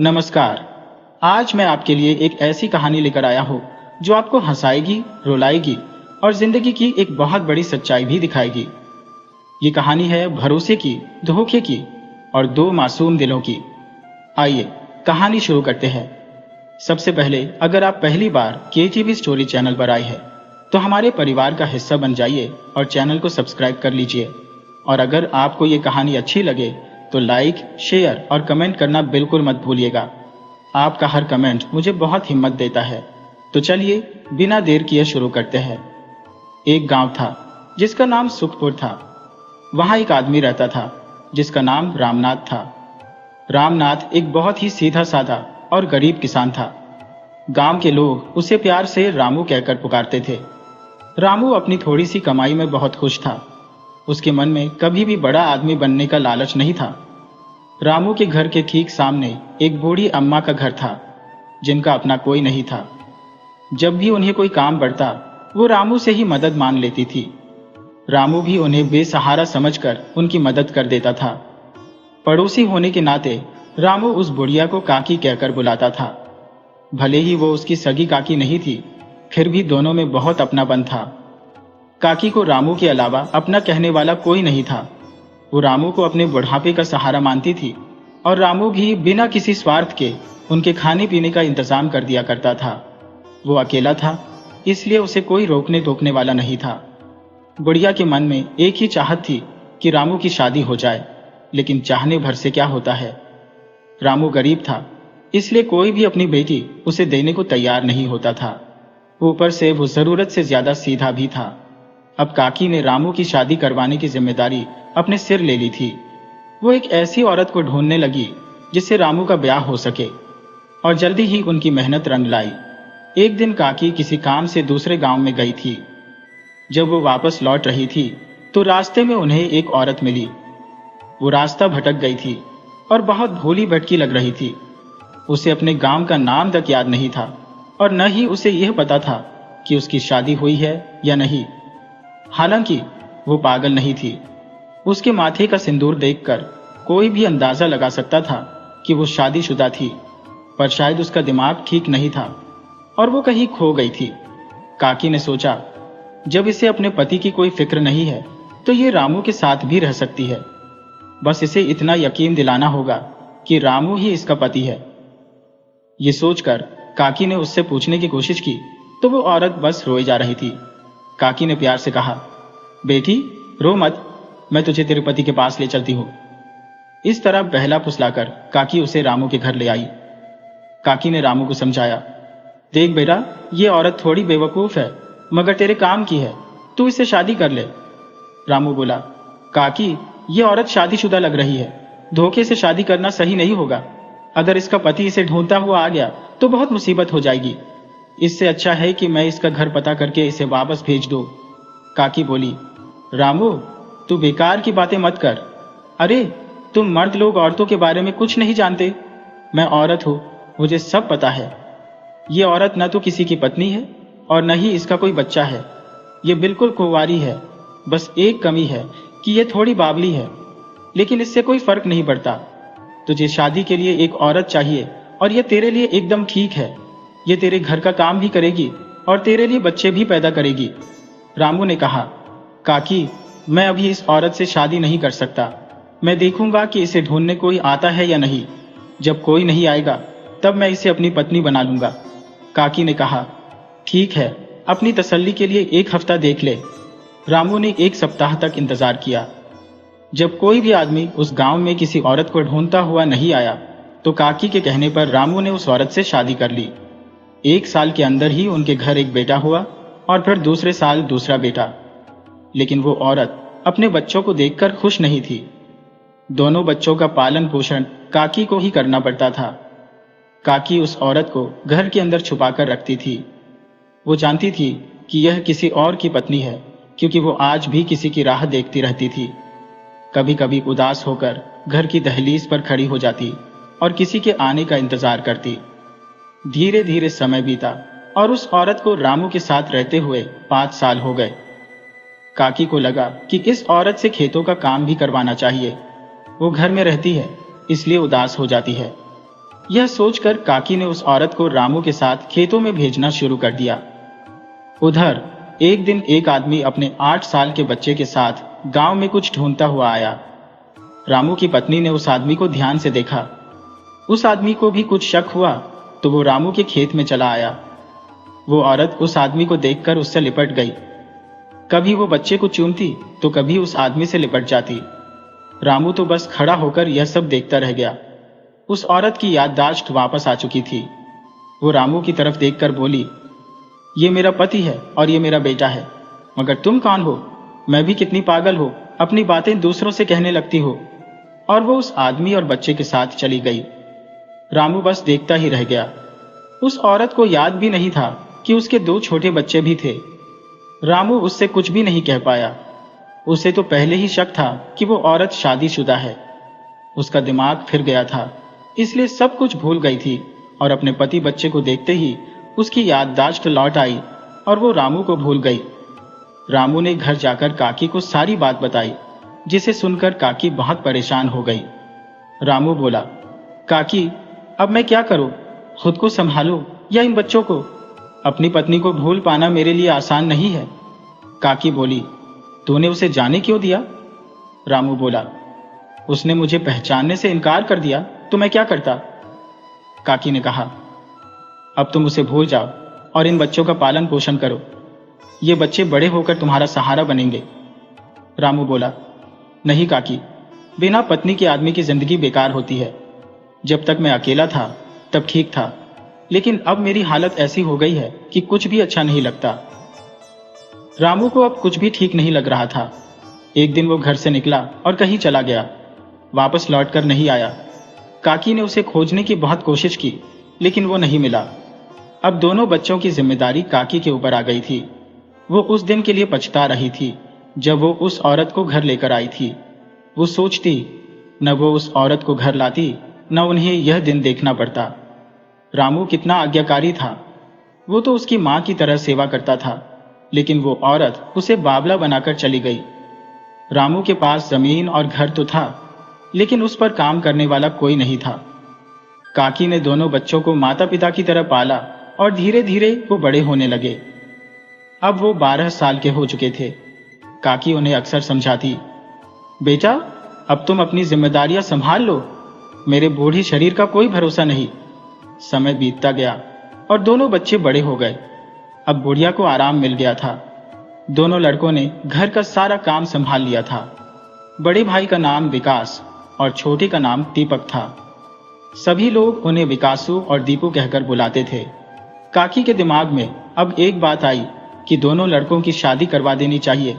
नमस्कार। आज मैं आपके लिए एक ऐसी कहानी लेकर आया हूँ जो आपको हंसाएगी, रुलाएगी और जिंदगी की एक बहुत बड़ी सच्चाई भी दिखाएगी। ये कहानी है भरोसे की, धोखे की और दो मासूम दिलों की। आइए कहानी शुरू करते हैं। सबसे पहले अगर आप पहली बार KTV स्टोरी चैनल पर आए हैं तो हमारे परिवार का हिस्सा बन जाइए और चैनल को सब्सक्राइब कर लीजिए। और अगर आपको ये कहानी अच्छी लगे तो लाइक, शेयर और कमेंट करना बिल्कुल मत भूलिएगा। आपका हर कमेंट मुझे बहुत हिम्मत देता है। तो चलिए बिना देर किए शुरू करते हैं। एक गांव था जिसका नाम सुखपुर था। वहां एक आदमी रहता था जिसका नाम रामनाथ था। रामनाथ एक बहुत ही सीधा साधा और गरीब किसान था। गांव के लोग उसे प्यार से रामू कहकर पुकारते थे। रामू अपनी थोड़ी सी कमाई में बहुत खुश था। उसके मन में कभी भी बड़ा आदमी बनने का लालच नहीं था। रामू के घर के ठीक सामने एक बूढ़ी अम्मा का घर था जिनका अपना कोई नहीं था। जब भी उन्हें कोई काम पड़ता वो रामू से ही मदद मांग लेती थी। रामू भी उन्हें बेसहारा समझकर उनकी मदद कर देता था। पड़ोसी होने के नाते रामू उस बुढ़िया को काकी कहकर बुलाता था। भले ही वो उसकी सगी काकी नहीं थी, फिर भी दोनों में बहुत अपनापन था। काकी को रामू के अलावा अपना कहने वाला कोई नहीं था। वो रामू को अपने बुढ़ापे का सहारा मानती थी और रामू भी बिना किसी स्वार्थ के उनके खाने पीने का इंतजाम कर दिया करता था। वो अकेला था, इसलिए उसे कोई रोकने टोकने वाला नहीं था। बुढ़िया के मन में एक ही चाहत थी कि रामू की शादी हो जाए, लेकिन चाहने भर से क्या होता है। रामू गरीब था, इसलिए कोई भी अपनी बेटी उसे देने को तैयार नहीं होता था। ऊपर से वो जरूरत से ज्यादा सीधा भी था। अब काकी ने रामू की शादी करवाने की जिम्मेदारी अपने सिर ले ली थी। वो एक ऐसी औरत को ढूंढने लगी जिससे रामू का ब्याह हो सके, और जल्दी ही उनकी मेहनत रंग लाई। एक दिन काकी किसी काम से दूसरे गांव में गई थी। जब वो वापस लौट रही थी तो रास्ते में उन्हें एक औरत मिली। वो रास्ता भटक गई थी और बहुत भोली भटकी लग रही थी। उसे अपने गांव का नाम तक याद नहीं था और न ही उसे यह पता था कि उसकी शादी हुई है या नहीं। हालांकि वो पागल नहीं थी। उसके माथे का सिंदूर देखकर कोई भी अंदाजा लगा सकता था कि वो शादीशुदा थी, पर शायद उसका दिमाग ठीक नहीं था और वो कहीं खो गई थी। काकी ने सोचा, जब इसे अपने पति की कोई फिक्र नहीं है तो ये रामू के साथ भी रह सकती है। बस इसे इतना यकीन दिलाना होगा कि रामू ही इसका पति है। ये सोचकर काकी ने उससे पूछने की कोशिश की तो वो औरत बस रोए जा रही थी। काकी ने प्यार से कहा, बेटी रो मत, मैं तुझे तेरे पति के पास ले चलती हूँ। इस तरह बहला फुसलाकर काकी उसे रामू के घर ले आई। काकी ने रामू को समझाया, देख बेटा, ये औरत थोड़ी बेवकूफ है मगर तेरे काम की है, तू इससे शादी कर ले। रामू बोला, काकी ये औरत शादीशुदा लग रही है, धोखे से शादी करना सही नहीं होगा। अगर इसका पति इसे ढूंढता हुआ आ गया तो बहुत मुसीबत हो जाएगी। इससे अच्छा है कि मैं इसका घर पता करके इसे वापस भेज दूं। काकी बोली, रामू तू बेकार की बातें मत कर। अरे तुम मर्द लोग औरतों के बारे में कुछ नहीं जानते। मैं औरत हूं, मुझे सब पता है। ये औरत न तो किसी की पत्नी है और न ही इसका कोई बच्चा है। ये बिल्कुल कुंवारी है। बस एक कमी है कि ये थोड़ी बावली है, लेकिन इससे कोई फर्क नहीं पड़ता। तुझे शादी के लिए एक औरत चाहिए और ये तेरे लिए एकदम ठीक है। ये तेरे घर का काम भी करेगी और तेरे लिए बच्चे भी पैदा करेगी। रामू ने कहा, काकी मैं अभी इस औरत से शादी नहीं कर सकता। मैं देखूंगा कि इसे ढूंढने कोई आता है या नहीं। जब कोई नहीं आएगा तब मैं इसे अपनी पत्नी बना लूंगा। काकी ने कहा, ठीक है, अपनी तसल्ली के लिए एक हफ्ता देख ले। रामू ने एक सप्ताह तक इंतजार किया। जब कोई भी आदमी उस गांव में किसी औरत को ढूंढता हुआ नहीं आया तो काकी के कहने पर रामू ने उस औरत से शादी कर ली। 1 साल के अंदर ही उनके घर एक बेटा हुआ और फिर दूसरे साल दूसरा बेटा। लेकिन वो औरत अपने बच्चों को देखकर खुश नहीं थी। दोनों बच्चों का पालन पोषण काकी को ही करना पड़ता था। काकी उस औरत को घर के अंदर छुपाकर रखती थी। वो जानती थी कि यह किसी और की पत्नी है, क्योंकि वो आज भी किसी की राह देखती रहती थी। कभी कभी उदास होकर घर की दहलीज पर खड़ी हो जाती और किसी के आने का इंतजार करती। धीरे धीरे समय बीता और उस औरत को रामू के साथ रहते हुए 5 साल हो गए। काकी को लगा कि इस औरत से खेतों का काम भी करवाना चाहिए। वो घर में रहती है, इसलिए उदास हो जाती है। यह सोचकर काकी ने उस औरत को रामू के साथ खेतों में भेजना शुरू कर दिया। उधर एक दिन एक आदमी अपने 8 साल के बच्चे के साथ गांव में कुछ ढूंढता हुआ आया। रामू की पत्नी ने उस आदमी को ध्यान से देखा। उस आदमी को भी कुछ शक हुआ तो वो रामू के खेत में चला आया। वो औरत उस आदमी को देखकर उससे लिपट गई। कभी वो बच्चे को चूमती तो कभी उस आदमी से लिपट जाती। रामू तो बस खड़ा होकर यह सब देखता रह गया। उस औरत की याददाश्त वापस आ चुकी थी। वो रामू की तरफ देखकर बोली, ये मेरा पति है और ये मेरा बेटा है, मगर तुम कौन हो? मैं भी कितनी पागल हो, अपनी बातें दूसरों से कहने लगती हो। और वो उस आदमी और बच्चे के साथ चली गई। रामू बस देखता ही रह गया। उस औरत को याद भी नहीं था कि उसके 2 छोटे बच्चे भी थे। रामू उससे कुछ भी नहीं कह पाया। उसे तो पहले ही शक था कि वो औरत शादीशुदा है। उसका दिमाग फिर गया था, इसलिए सब कुछ भूल गई थी और अपने पति बच्चे को देखते ही उसकी याददाश्त लौट आई और वो रामू को भूल गई। रामू ने घर जाकर काकी को सारी बात बताई, जिसे सुनकर काकी बहुत परेशान हो गई। रामू बोला, काकी अब मैं क्या करूं? खुद को संभालूं या इन बच्चों को? अपनी पत्नी को भूल पाना मेरे लिए आसान नहीं है। काकी बोली, तूने उसे जाने क्यों दिया? रामू बोला, उसने मुझे पहचानने से इनकार कर दिया तो मैं क्या करता? काकी ने कहा, अब तुम उसे भूल जाओ और इन बच्चों का पालन पोषण करो। ये बच्चे बड़े होकर तुम्हारा सहारा बनेंगे। रामू बोला, नहीं काकी, बिना पत्नी के आदमी की जिंदगी बेकार होती है। जब तक मैं अकेला था तब ठीक था, लेकिन अब मेरी हालत ऐसी हो गई है कि कुछ भी अच्छा नहीं लगता। रामू को अब कुछ भी ठीक नहीं लग रहा था। एक दिन वो घर से निकला और कहीं चला गया, वापस लौटकर नहीं आया। काकी ने उसे खोजने की बहुत कोशिश की, लेकिन वो नहीं मिला। अब दोनों बच्चों की जिम्मेदारी काकी के ऊपर आ गई थी। वो उस दिन के लिए पछता रही थी जब वो उस औरत को घर लेकर आई थी। वो सोचती, न वो उस औरत को घर लाती, न उन्हें यह दिन देखना पड़ता। रामू कितना आज्ञाकारी था। वो तो उसकी माँ की तरह सेवा करता था, लेकिन वो औरत उसे बावला बनाकर चली गई। रामू के पास जमीन और घर तो था, लेकिन उस पर काम करने वाला कोई नहीं था। काकी ने दोनों बच्चों को माता पिता की तरह पाला और धीरे धीरे वो बड़े होने लगे। अब वो 12 साल के हो चुके थे। काकी उन्हें अक्सर समझाती, बेटा अब तुम अपनी जिम्मेदारियां संभाल लो, मेरे बूढ़े शरीर का कोई भरोसा नहीं। समय बीतता गया और दोनों बच्चे बड़े हो गए। अब बुढ़िया को आराम मिल गया था। दोनों लड़कों ने घर का सारा काम संभाल लिया था। बड़े भाई का नाम विकास और छोटे का नाम दीपक था। सभी लोग उन्हें विकासू और दीपू कहकर बुलाते थे। काकी के दिमाग में अब एक बात आई कि दोनों लड़कों की शादी करवा देनी चाहिए,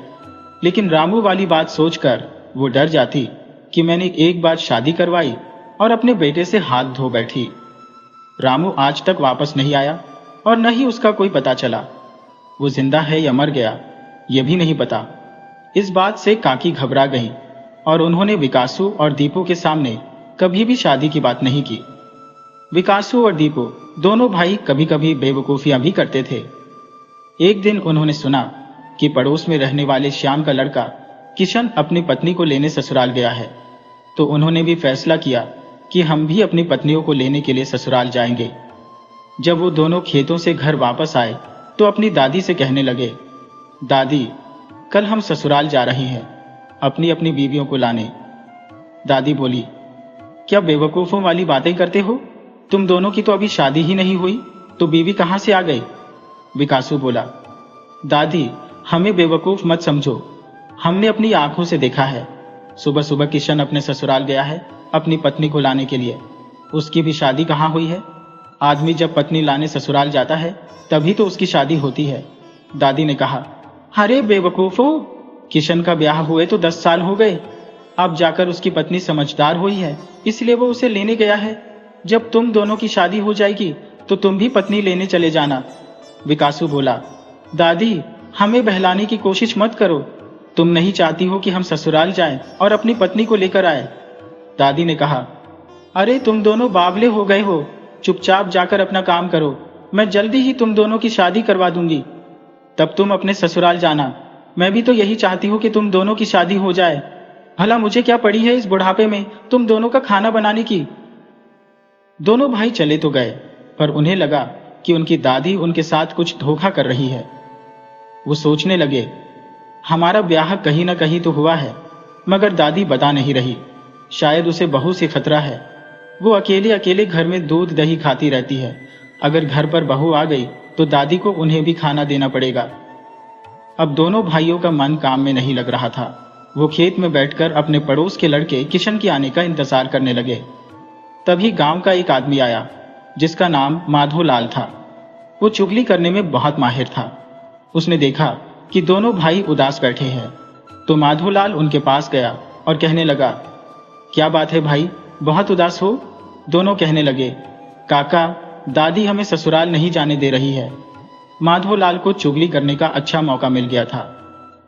लेकिन रामू वाली बात सोचकर वो डर जाती कि मैंने एक बार शादी करवाई और अपने बेटे से हाथ धो बैठी। रामू आज तक वापस नहीं आया और न ही उसका कोई पता चला। वो जिंदा है या मर गया यह भी नहीं पता। इस बात से काकी घबरा गई और उन्होंने विकासू और दीपू के सामने कभी भी शादी की बात नहीं की। विकासू और दीपू दोनों भाई कभी कभी बेवकूफियां भी करते थे। एक दिन उन्होंने सुना कि पड़ोस में रहने वाले श्याम का लड़का किशन अपनी पत्नी को लेने ससुराल गया है, तो उन्होंने भी फैसला किया कि हम भी अपनी पत्नियों को लेने के लिए ससुराल जाएंगे। जब वो दोनों खेतों से घर वापस आए तो अपनी दादी से कहने लगे, दादी कल हम ससुराल जा रहे हैं अपनी अपनी बीवियों को लाने। दादी बोली, क्या बेवकूफों वाली बातें करते हो? तुम दोनों की तो अभी शादी ही नहीं हुई, तो बीवी कहां से आ गई? विकासू बोला, दादी हमें बेवकूफ मत समझो, हमने अपनी आंखों से देखा है। सुबह सुबह किशन अपने ससुराल गया है अपनी पत्नी को लाने के लिए। उसकी भी शादी कहाँ हुई है? आदमी जब पत्नी लाने ससुराल जाता है तभी तो उसकी शादी होती है। दादी ने कहा, अरे बेवकूफो, किशन का ब्याह हुए तो 10 साल हो गए। अब जाकर उसकी पत्नी समझदार हुई है, इसलिए वो उसे लेने गया है। जब तुम दोनों की शादी हो जाएगी तो तुम भी पत्नी लेने चले जाना। विकासू बोला, दादी हमें बहलाने की कोशिश मत करो, तुम नहीं चाहती हो कि हम ससुराल जाएं और अपनी पत्नी को लेकर आए। दादी ने कहा, अरे तुम दोनों बावले हो गए हो, चुपचाप जाकर अपना काम करो, मैं जल्दी ही तुम दोनों की शादी करवा दूंगी, तब तुम अपने ससुराल जाना। मैं भी तो यही चाहती हूँ कि तुम दोनों की शादी हो जाए। भला मुझे क्या पड़ी है इस बुढ़ापे में तुम दोनों का खाना बनाने की। दोनों भाई चले तो गए, पर उन्हें लगा कि उनकी दादी उनके साथ कुछ धोखा कर रही है। वो सोचने लगे, हमारा ब्याह कहीं ना कहीं तो हुआ है, मगर दादी बता नहीं रही। शायद उसे बहू से खतरा है। वो अकेले अकेले घर में दूध दही खाती रहती है। अगर घर पर बहू आ गई तो दादी को उन्हें भी खाना देना पड़ेगा। अब दोनों भाइयों का मन काम में नहीं लग रहा था। वो खेत में बैठकर अपने पड़ोस के लड़के किशन के आने का इंतजार करने लगे। तभी गांव का एक आदमी आया, जिसका नाम माधोलाल था। वो चुगली करने में बहुत माहिर था। उसने देखा कि दोनों भाई उदास बैठे हैं, तो माधोलाल उनके पास गया और कहने लगा, क्या बात है भाई, बहुत उदास हो? दोनों कहने लगे, काका, दादी हमें ससुराल नहीं जाने दे रही है। माधोलाल को चुगली करने का अच्छा मौका मिल गया था।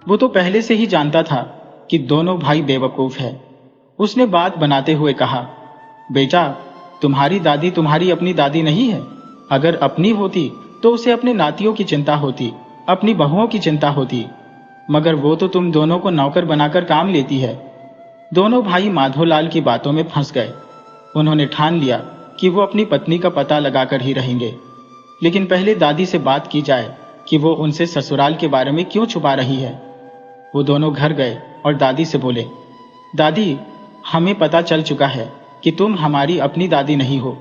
वो तो पहले से ही जानता था कि दोनों भाई बेवकूफ है। उसने बात बनाते हुए कहा, बेटा, तुम्हारी दादी तुम्हारी अपनी दादी नहीं है। अगर अपनी होती तो उसे अपने नातियों की चिंता होती, अपनी बहुओं की चिंता होती, मगर वो तो तुम दोनों को नौकर बनाकर काम लेती है। दोनों भाई माधोलाल की बातों में फंस गए। उन्होंने ठान लिया कि वो अपनी पत्नी का पता लगाकर ही रहेंगे, लेकिन पहले दादी से बात की जाए कि वो उनसे ससुराल के बारे में क्यों छुपा रही है। वो दोनों घर गए और दादी से बोले, दादी, हमें पता चल चुका है कि तुम हमारी अपनी दादी नहीं हो,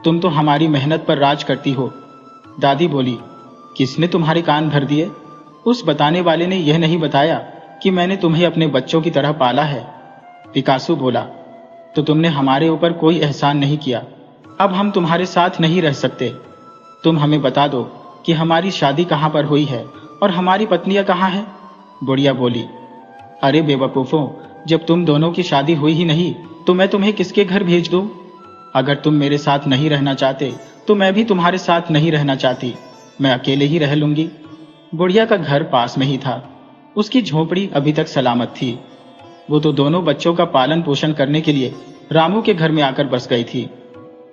तुम तो हमारी मेहनत पर राज करती हो। दादी बोली, किसने तुम्हारे कान भर दिए? उस बताने वाले ने यह नहीं बताया कि मैंने तुम्हें अपने बच्चों की तरह पाला है। विकासू बोला, तो तुमने हमारे ऊपर कोई एहसान नहीं किया। अब हम तुम्हारे साथ नहीं रह सकते। तुम हमें बता दो कि हमारी शादी कहाँ पर हुई है और हमारी पत्नियां कहाँ हैं? बुढ़िया बोली, अरे बेवकूफों, जब तुम दोनों की शादी हुई ही नहीं तो मैं तुम्हें किसके घर भेज दूं? अगर तुम मेरे साथ नहीं रहना चाहते तो मैं भी तुम्हारे साथ नहीं रहना चाहती। मैं अकेले ही रह लूंगी। बुढ़िया का घर पास में ही था। उसकी झोपड़ी अभी तक सलामत थी। वो तो दोनों बच्चों का पालन पोषण करने के लिए रामू के घर में आकर बस गई थी।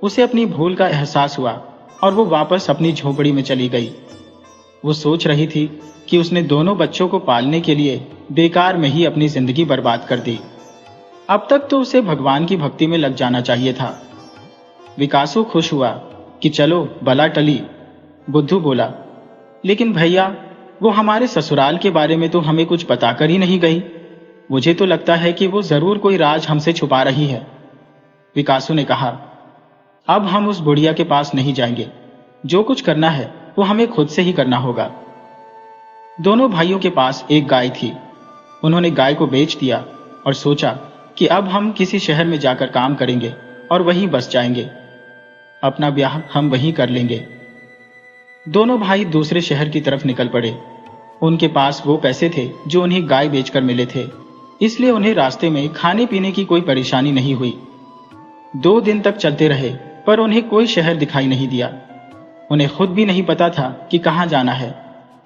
उसे अपनी भूल का एहसास हुआ और वो वापस अपनी झोपड़ी में चली गई। वो सोच रही थी कि उसने दोनों बच्चों को पालने के लिए बेकार में ही अपनी जिंदगी बर्बाद कर दी। अब तक तो उसे भगवान की भक्ति में लग जाना चाहिए था। विकासू खुश हुआ कि चलो बला टली। बुद्धू बोला, लेकिन भैया, वो हमारे ससुराल के बारे में तो हमें कुछ बताकर ही नहीं गई। मुझे तो लगता है कि वो जरूर कोई राज हमसे छुपा रही है। विकासू ने कहा, अब हम उस बुढ़िया के पास नहीं जाएंगे। जो कुछ करना है वो हमें खुद से ही करना होगा। दोनों भाइयों के पास एक गाय थी। उन्होंने गाय को बेच दिया और सोचा कि अब हम किसी शहर में जाकर काम करेंगे और वहीं बस जाएंगे। अपना ब्याह हम वहीं कर लेंगे। दोनों भाई दूसरे शहर की तरफ निकल पड़े। उनके पास वो पैसे थे जो उन्हें गाय बेचकर मिले थे, इसलिए उन्हें रास्ते में खाने पीने की कोई परेशानी नहीं हुई। 2 दिन तक चलते रहे, पर उन्हें कोई शहर दिखाई नहीं दिया। उन्हें खुद भी नहीं पता था कि कहाँ जाना है।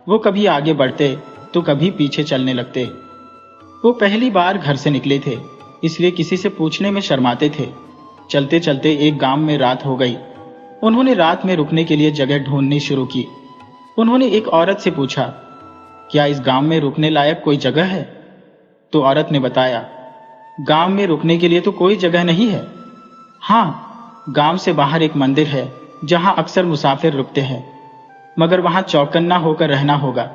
वो कभी आगे बढ़ते तो कभी पीछे चलने लगते। वो पहली बार घर से निकले थे, इसलिए किसी से पूछने में शर्माते थे। चलते चलते एक गांव में रात हो गई। उन्होंने रात में रुकने के लिए जगह ढूंढनी शुरू की। उन्होंने एक औरत से पूछा, क्या इस गांव में रुकने लायक कोई जगह है? तो औरत ने बताया, गांव में रुकने के लिए तो कोई जगह नहीं है। हाँ, गांव से बाहर एक मंदिर है जहां अक्सर मुसाफिर रुकते हैं, मगर वहां चौकन्ना होकर रहना होगा,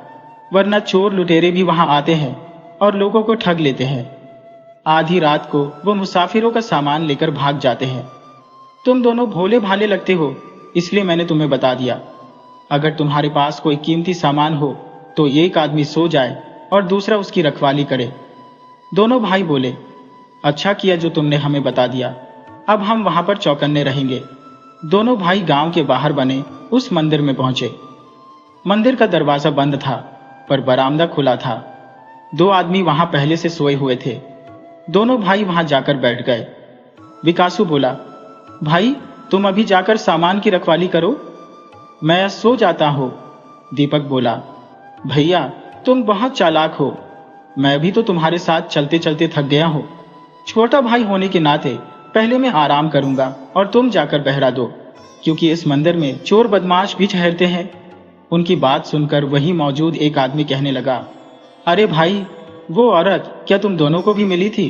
वरना चोर लुटेरे भी वहां आते हैं और लोगों को ठग लेते हैं। आधी रात को वो मुसाफिरों का सामान लेकर भाग जाते हैं। तुम दोनों भोले भाले लगते हो, इसलिए मैंने तुम्हें बता दिया। अगर तुम्हारे पास कोई कीमती सामान हो तो एक आदमी सो जाए और दूसरा उसकी रखवाली करे। दोनों भाई बोले, अच्छा किया जो तुमने हमें बता दिया। अब हम वहां पर चौकन्ने रहेंगे। दोनों भाई गांव के बाहर बने उस मंदिर में पहुंचे। मंदिर का दरवाजा बंद था, पर बरामदा खुला था। 2 आदमी वहां पहले से सोए हुए थे। दोनों भाई वहां जाकर बैठ गए। विकासू बोला, भाई, तुम अभी जाकर सामान की रखवाली करो, मैं सो जाता हूं। दीपक बोला, भैया, तुम बहुत चालाक हो। मैं भी तो तुम्हारे साथ चलते चलते थक गया हूं। छोटा भाई होने के नाते पहले मैं आराम करूंगा और तुम जाकर बहरा दो, क्योंकि इस मंदिर में चोर बदमाश भी ठहरते हैं। उनकी बात सुनकर वहीं मौजूद एक आदमी कहने लगा, अरे भाई, वो औरत क्या तुम दोनों को भी मिली थी?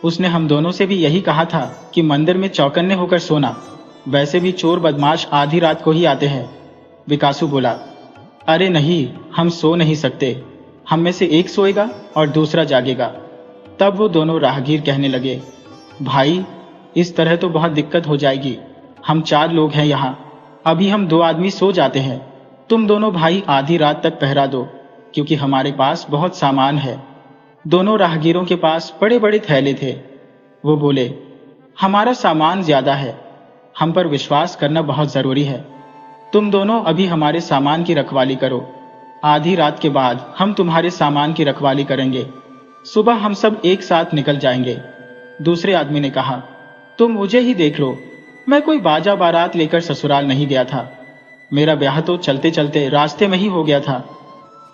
उसने हम दोनों से भी यही कहा था कि मंदिर में चौकन्ने होकर सोना। वैसे भी चोर बदमाश आधी रात को ही आते हैं। विकासू बोला, अरे नहीं, हम सो नहीं सकते। हम में से एक सोएगा और दूसरा जागेगा। तब वो दोनों राहगीर कहने लगे, भाई इस तरह तो बहुत दिक्कत हो जाएगी। हम 4 लोग हैं यहाँ, अभी हम 2 आदमी सो जाते हैं। तुम दोनों भाई आधी रात तक पहरा दो, क्योंकि हमारे पास बहुत सामान है। दोनों राहगीरों के पास बड़े बड़े थैले थे। वो बोले, हमारा सामान ज्यादा है, हम पर विश्वास करना बहुत जरूरी है। तुम दोनों अभी हमारे सामान की रखवाली करो। आधी रात के बाद हम तुम्हारे सामान की रखवाली करेंगे। सुबह हम सब एक साथ निकल जाएंगे। दूसरे आदमी ने कहा, तुम मुझे ही देख लो, मैं कोई बाजा बारात लेकर ससुराल नहीं गया था। मेरा ब्याह तो चलते चलते रास्ते में ही हो गया था।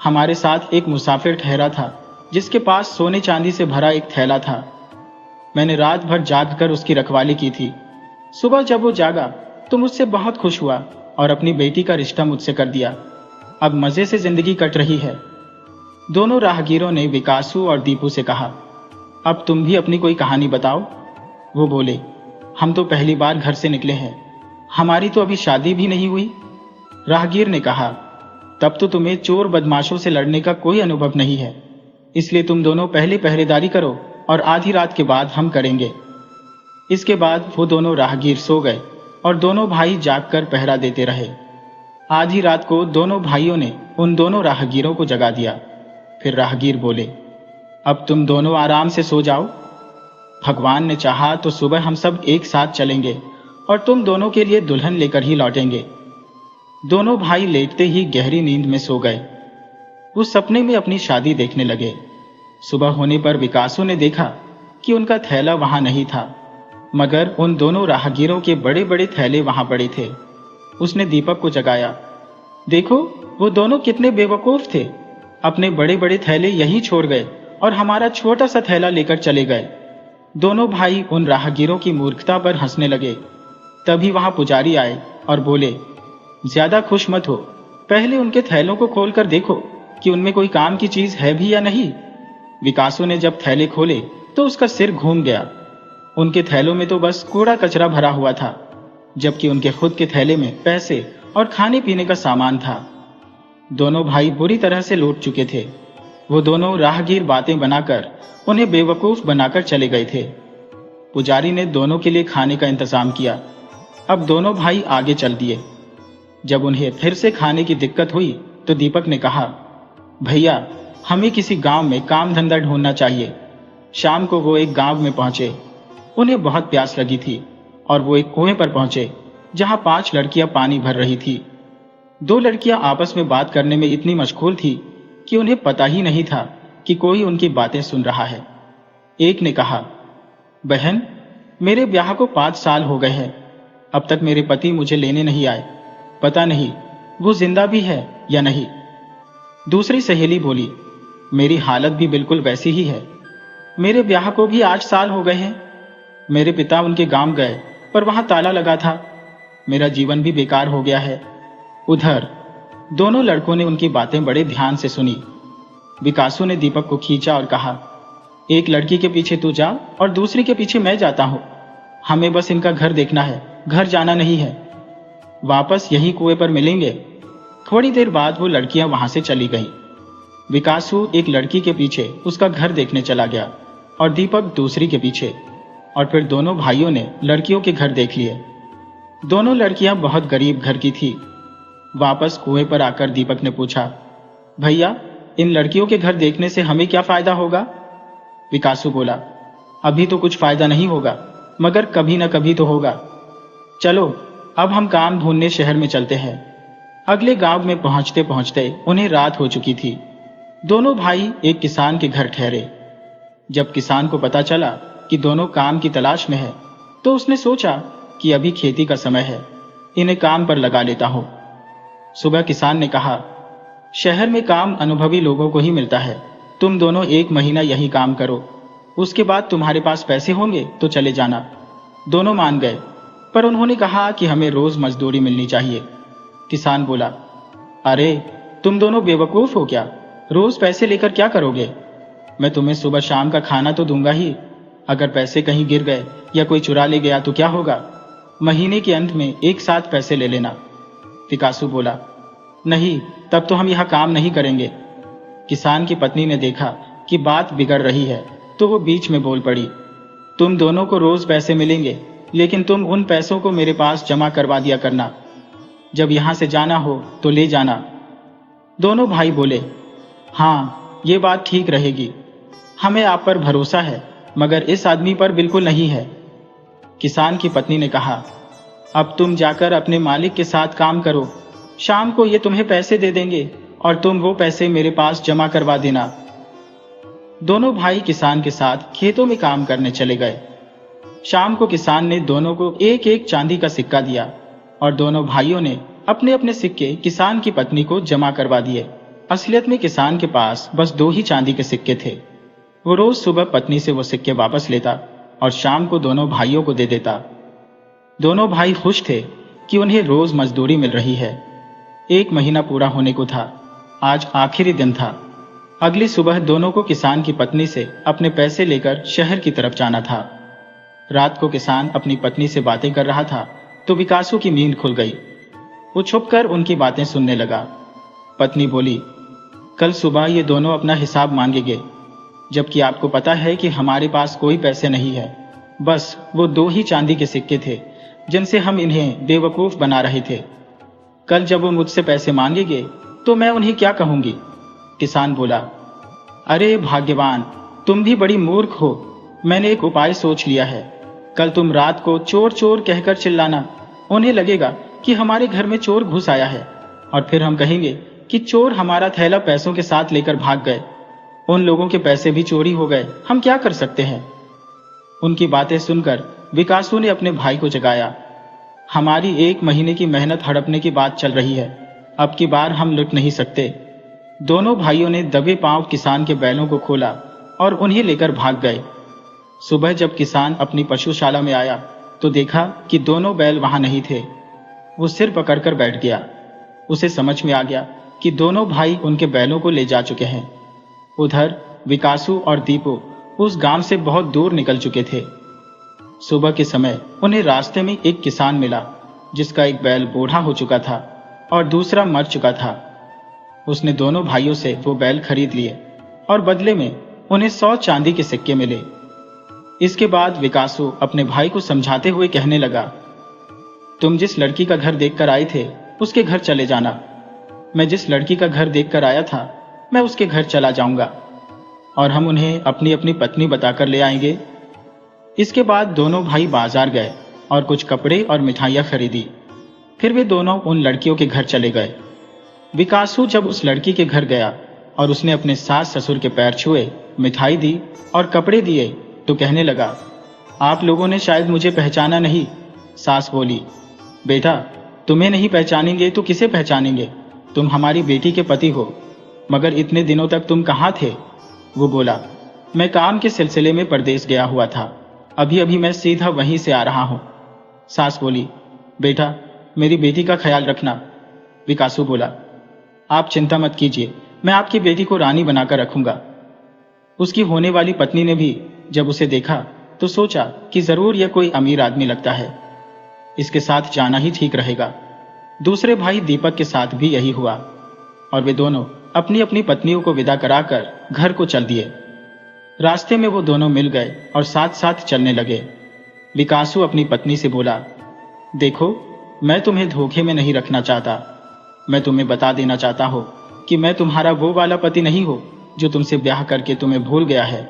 हमारे साथ एक मुसाफिर ठहरा था, जिसके पास सोने चांदी से भरा एक थैला था। मैंने रात भर जाग कर उसकी रखवाली की थी। सुबह जब वो जागा तो मुझसे बहुत खुश हुआ और अपनी बेटी का रिश्ता मुझसे कर दिया। अब मजे से जिंदगी कट रही है। दोनों राहगीरों ने विकासू और दीपू से कहा, अब तुम भी अपनी कोई कहानी बताओ। वो बोले, हम तो पहली बार घर से निकले हैं, हमारी तो अभी शादी भी नहीं हुई। राहगीर ने कहा, तब तो तुम्हें चोर बदमाशों से लड़ने का कोई अनुभव नहीं है, इसलिए तुम दोनों पहले पहरेदारी करो और आधी रात के बाद हम करेंगे। इसके बाद वो दोनों राहगीर सो गए और दोनों भाई जागकर पहरा देते रहे। आधी रात को दोनों भाइयों ने उन दोनों राहगीरों को जगा दिया। फिर राहगीर बोले, अब तुम दोनों आराम से सो जाओ। भगवान ने चाहा तो सुबह हम सब एक साथ चलेंगे और तुम दोनों के लिए दुल्हन लेकर ही लौटेंगे। दोनों भाई लेटते ही गहरी नींद में सो गए। वो सपने में अपनी शादी देखने लगे। सुबह होने पर विकासू ने देखा कि उनका थैला वहां नहीं था, मगर उन दोनों राहगीरों के बड़े बड़े थैले वहां पड़े थे। उसने दीपक को जगाया, देखो वो दोनों कितने बेवकूफ थे, अपने बड़े बड़े थैले यहीं छोड़ गए और हमारा छोटा सा थैला लेकर चले गए। दोनों भाई उन राहगीरों की मूर्खता पर हंसने लगे। तभी वहां पुजारी आए और बोले, ज्यादा खुश मत हो, पहले उनके थैलों को खोलकर देखो कि उनमें कोई काम की चीज है भी या नहीं। विकासू ने जब थैले खोले तो उसका सिर घूम गया। उनके थैलों में तो बस कूड़ा कचरा भरा हुआ था, जबकि उनके खुद के थैले में पैसे और खाने पीने का सामान था। दोनों भाई बुरी तरह से लौट चुके थे। वो दोनों राहगीर बातें बनाकर उन्हें बेवकूफ बनाकर चले गए थे। पुजारी ने दोनों के लिए खाने का इंतजाम किया। अब दोनों भाई आगे चल दिए। जब उन्हें फिर से खाने की दिक्कत हुई तो दीपक ने कहा, भैया हमें किसी गांव में काम धंधा ढूंढना चाहिए। शाम को वो एक गांव में पहुंचे। उन्हें बहुत प्यास लगी थी और वो एक कुएं पर पहुंचे जहां 5 लड़कियां पानी भर रही थी। 2 लड़कियां आपस में बात करने में इतनी मशगूल थी कि उन्हें पता ही नहीं था कि कोई उनकी बातें सुन रहा है। एक ने कहा, बहन मेरे ब्याह को 5 साल हो गए हैं, अब तक मेरे पति मुझे लेने नहीं आए, पता नहीं वो जिंदा भी है या नहीं। दूसरी सहेली बोली, मेरी हालत भी बिल्कुल वैसी ही है, मेरे ब्याह को भी 8 साल हो गए हैं। मेरे पिता उनके गांव गए पर वहां ताला लगा था, मेरा जीवन भी बेकार हो गया है। उधर दोनों लड़कों ने उनकी बातें बड़े ध्यान से सुनी। विकासू ने दीपक को खींचा और कहा, एक लड़की के पीछे तू जा और दूसरी के पीछे मैं जाता हूं। हमें बस इनका घर देखना है, घर जाना नहीं है। वापस यही कुएं पर मिलेंगे। थोड़ी देर बाद वो लड़कियां वहां से चली गईं। विकासू एक लड़की के पीछे उसका घर देखने चला गया और दीपक दूसरी के पीछे, और फिर दोनों भाइयों ने लड़कियों के घर देख लिए। दोनों लड़कियां बहुत गरीब घर की थी। वापस कुएं पर आकर दीपक ने पूछा, भैया इन लड़कियों के घर देखने से हमें क्या फायदा होगा? विकासू बोला, अभी तो कुछ फायदा नहीं होगा, मगर कभी न कभी तो होगा। चलो अब हम काम ढूंढने शहर में चलते हैं। अगले गांव में पहुंचते पहुंचते उन्हें रात हो चुकी थी। दोनों भाई एक किसान के घर ठहरे। जब किसान को पता चला कि दोनों काम की तलाश में है, तो उसने सोचा कि अभी खेती का समय है, इन्हें काम पर लगा लेता हूं। सुबह किसान ने कहा, शहर में काम अनुभवी लोगों को ही मिलता है, तुम दोनों 1 महीना यही काम करो, उसके बाद तुम्हारे पास पैसे होंगे तो चले जाना। दोनों मान गए, पर उन्होंने कहा कि हमें रोज मजदूरी मिलनी चाहिए। किसान बोला, अरे तुम दोनों बेवकूफ हो क्या? रोज पैसे लेकर क्या करोगे? मैं तुम्हें सुबह शाम का खाना तो दूंगा ही, अगर पैसे कहीं गिर गए या कोई चुरा ले गया तो क्या होगा? महीने के अंत में एक साथ पैसे ले लेना। विकासू बोला, नहीं, तब तो हम यहाँ काम नहीं करेंगे। किसान की पत्नी ने देखा कि बात बिगड़ रही है तो वो बीच में बोल पड़ी, तुम दोनों को रोज पैसे मिलेंगे, लेकिन तुम उन पैसों को मेरे पास जमा करवा दिया करना। जब यहाँ से जाना हो तो ले जाना। दोनों भाई बोले, हाँ, ये बात ठीक रहेगी। हमें आप पर भरोसा है, मगर इस आदमी पर बिल्कुल नहीं है। किसान की पत्नी ने कहा, अब तुम जाकर अपने मालिक के साथ काम करो। शाम को ये तुम्हें पैसे दे देंगे और तुम वो पैसे मेरे पास जमा करवा देना। दोनों भाई किसान के साथ खेतों में काम करने चले गए। शाम को किसान ने दोनों को एक एक चांदी का सिक्का दिया और दोनों भाइयों ने अपने अपने सिक्के किसान की पत्नी को जमा करवा दिए। असलियत में किसान के पास बस 2 ही चांदी के सिक्के थे। वो रोज सुबह पत्नी से वो सिक्के वापस लेता और शाम को दोनों भाइयों को दे देता। दोनों भाई खुश थे कि उन्हें रोज मजदूरी मिल रही है। 1 महीना पूरा होने को था। आज आखिरी दिन था। अगली सुबह दोनों को किसान की पत्नी से अपने पैसे लेकर शहर की तरफ जाना था। रात को किसान अपनी पत्नी से बातें कर रहा था तो विकासू की नींद खुल गई। वो छुपकर उनकी बातें सुनने लगा। पत्नी बोली, कल सुबह ये दोनों अपना हिसाब मांगेंगे, जबकि आपको पता है कि हमारे पास कोई पैसे नहीं है। बस वो 2 ही चांदी के सिक्के थे जिनसे हम इन्हें बेवकूफ बना रहे थे। कल जब वो मुझसे पैसे मांगेंगे तो मैं उन्हें क्या कहूंगी? किसान बोला, अरे भाग्यवान, तुम भी बड़ी मूर्ख हो। मैंने एक उपाय सोच लिया है। कल तुम रात को चोर चोर कहकर चिल्लाना। उन्हें लगेगा कि हमारे घर में चोर घुस आया है और फिर हम कहेंगे कि चोर हमारा थैला पैसों के साथ लेकर भाग गए। उन लोगों के पैसे भी चोरी हो गए। हम क्या कर सकते हैं? उनकी बातें सुनकर विकासू ने अपने भाई को जगाया। हमारी 1 महीने की मेहनत हड़पने की बात चल रही है। अब की बार हम लुट नहीं सकते। दोनों भाइयों ने दबे पांव किसान के बैलों को खोला और उन्हें लेकर भाग गए। सुबह जब किसान अपनी पशुशाला में आया तो देखा कि दोनों बैल वहां नहीं थे। वो सिर पकड़कर बैठ गया। उसे समझ में आ गया कि दोनों भाई उनके बैलों को ले जा चुके हैं। उधर विकासू और दीपू उस गांव से बहुत दूर निकल चुके थे। सुबह के समय उन्हें रास्ते में एक किसान मिला जिसका एक बैल बूढ़ा हो चुका था और दूसरा मर चुका था। उसने दोनों भाइयों से वो बैल खरीद लिए और बदले में उन्हें 100 चांदी के सिक्के मिले। इसके बाद विकासू अपने भाई को समझाते हुए कहने लगा, तुम जिस लड़की का घर देखकर आए थे उसके घर चले जाना। मैं जिस लड़की का घर देखकर आया था मैं उसके घर चला जाऊंगा और हम उन्हें अपनी अपनी पत्नी बताकर ले आएंगे। इसके बाद दोनों भाई बाजार गए और कुछ कपड़े और मिठाइयां खरीदी। फिर वे दोनों उन लड़कियों के घर चले गए। विकासू जब उस लड़की के घर गया और उसने अपने सास ससुर के पैर छुए, मिठाई दी और कपड़े दिए तो कहने लगा, आप लोगों ने शायद मुझे पहचाना नहीं। सास बोली, बेटा, तुम्हें नहीं पहचानेंगे तो किसे पहचानेंगे? तुम हमारी बेटी के पति हो, मगर इतने दिनों तक तुम कहाँ थे? वो बोला, मैं काम के सिलसिले में परदेश गया हुआ था। अभी अभी मैं सीधा वहीं से आ रहा हूं। सास बोली, बेटा, मेरी बेटी का ख्याल रखना। विकासू बोला, आप चिंता मत कीजिए, मैं आपकी बेटी को रानी बनाकर रखूंगा। उसकी होने वाली पत्नी ने भी जब उसे देखा तो सोचा कि जरूर यह कोई अमीर आदमी लगता है, इसके साथ जाना ही ठीक रहेगा। दूसरे भाई दीपक के साथ भी यही हुआ और वे दोनों अपनी अपनी पत्नियों को विदा कराकर घर को चल दिए। रास्ते में वो दोनों मिल गए और साथ साथ चलने लगे। विकासू अपनी पत्नी से बोला, देखो, मैं तुम्हें धोखे में नहीं रखना चाहता। मैं तुम्हें बता देना चाहता हूं कि मैं तुम्हारा वो वाला पति नहीं हूं जो तुमसे ब्याह करके तुम्हें भूल गया है।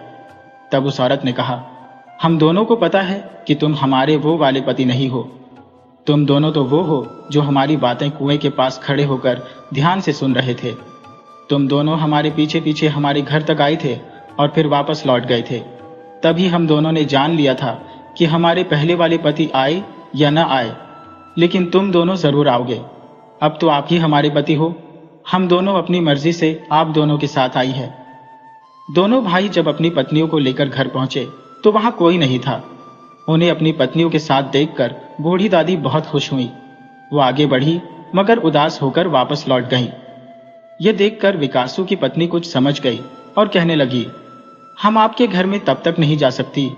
तब उस औरत ने कहा, हम दोनों को पता है कि तुम हमारे वो वाले पति नहीं हो। तुम दोनों तो वो हो जो हमारी बातें कुएं के पास खड़े होकर ध्यान से सुन रहे थे। तुम दोनों हमारे पीछे पीछे हमारे घर तक आए थे और फिर वापस लौट गए थे। तभी हम दोनों ने जान लिया था कि हमारे पहले वाले पति आए या न आए, लेकिन तुम दोनों जरूर आओगे। अब तो आप ही हमारे पति हो। हम दोनों अपनी मर्जी से आप दोनों के साथ आई है। दोनों भाई जब अपनी पत्नियों को लेकर घर पहुंचे तो वहां कोई नहीं था। उन्हें अपनी पत्नियों के साथ देखकर बूढ़ी दादी बहुत खुश हुई। वो आगे बढ़ी मगर उदास होकर वापस लौट गईं। यह देखकर विकासू की पत्नी कुछ समझ गई और कहने लगी, हम आपके घर में तब तक नहीं जा सकती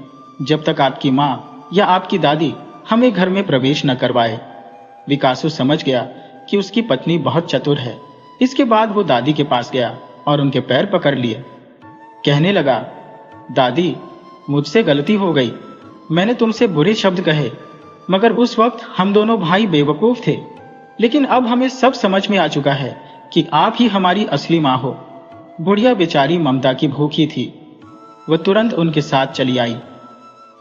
जब तक आपकी माँ या आपकी दादी हमें घर में प्रवेश न करवाए। विकासु समझ गया कि उसकी पत्नी बहुत चतुर है। इसके बाद वो दादी के पास गया और उनके पैर पकड़ लिए। कहने लगा, दादी, मुझसे गलती हो गई। मैंने तुमसे बुरे शब्द कहे, मगर उस वक्त हम दोनों भाई बेवकूफ थे। लेकिन अब हमें सब समझ में आ चुका है कि आप ही हमारी असली माँ हो। बुढ़िया बेचारी ममता की भूखी थी। वह तुरंत उनके साथ चली आई।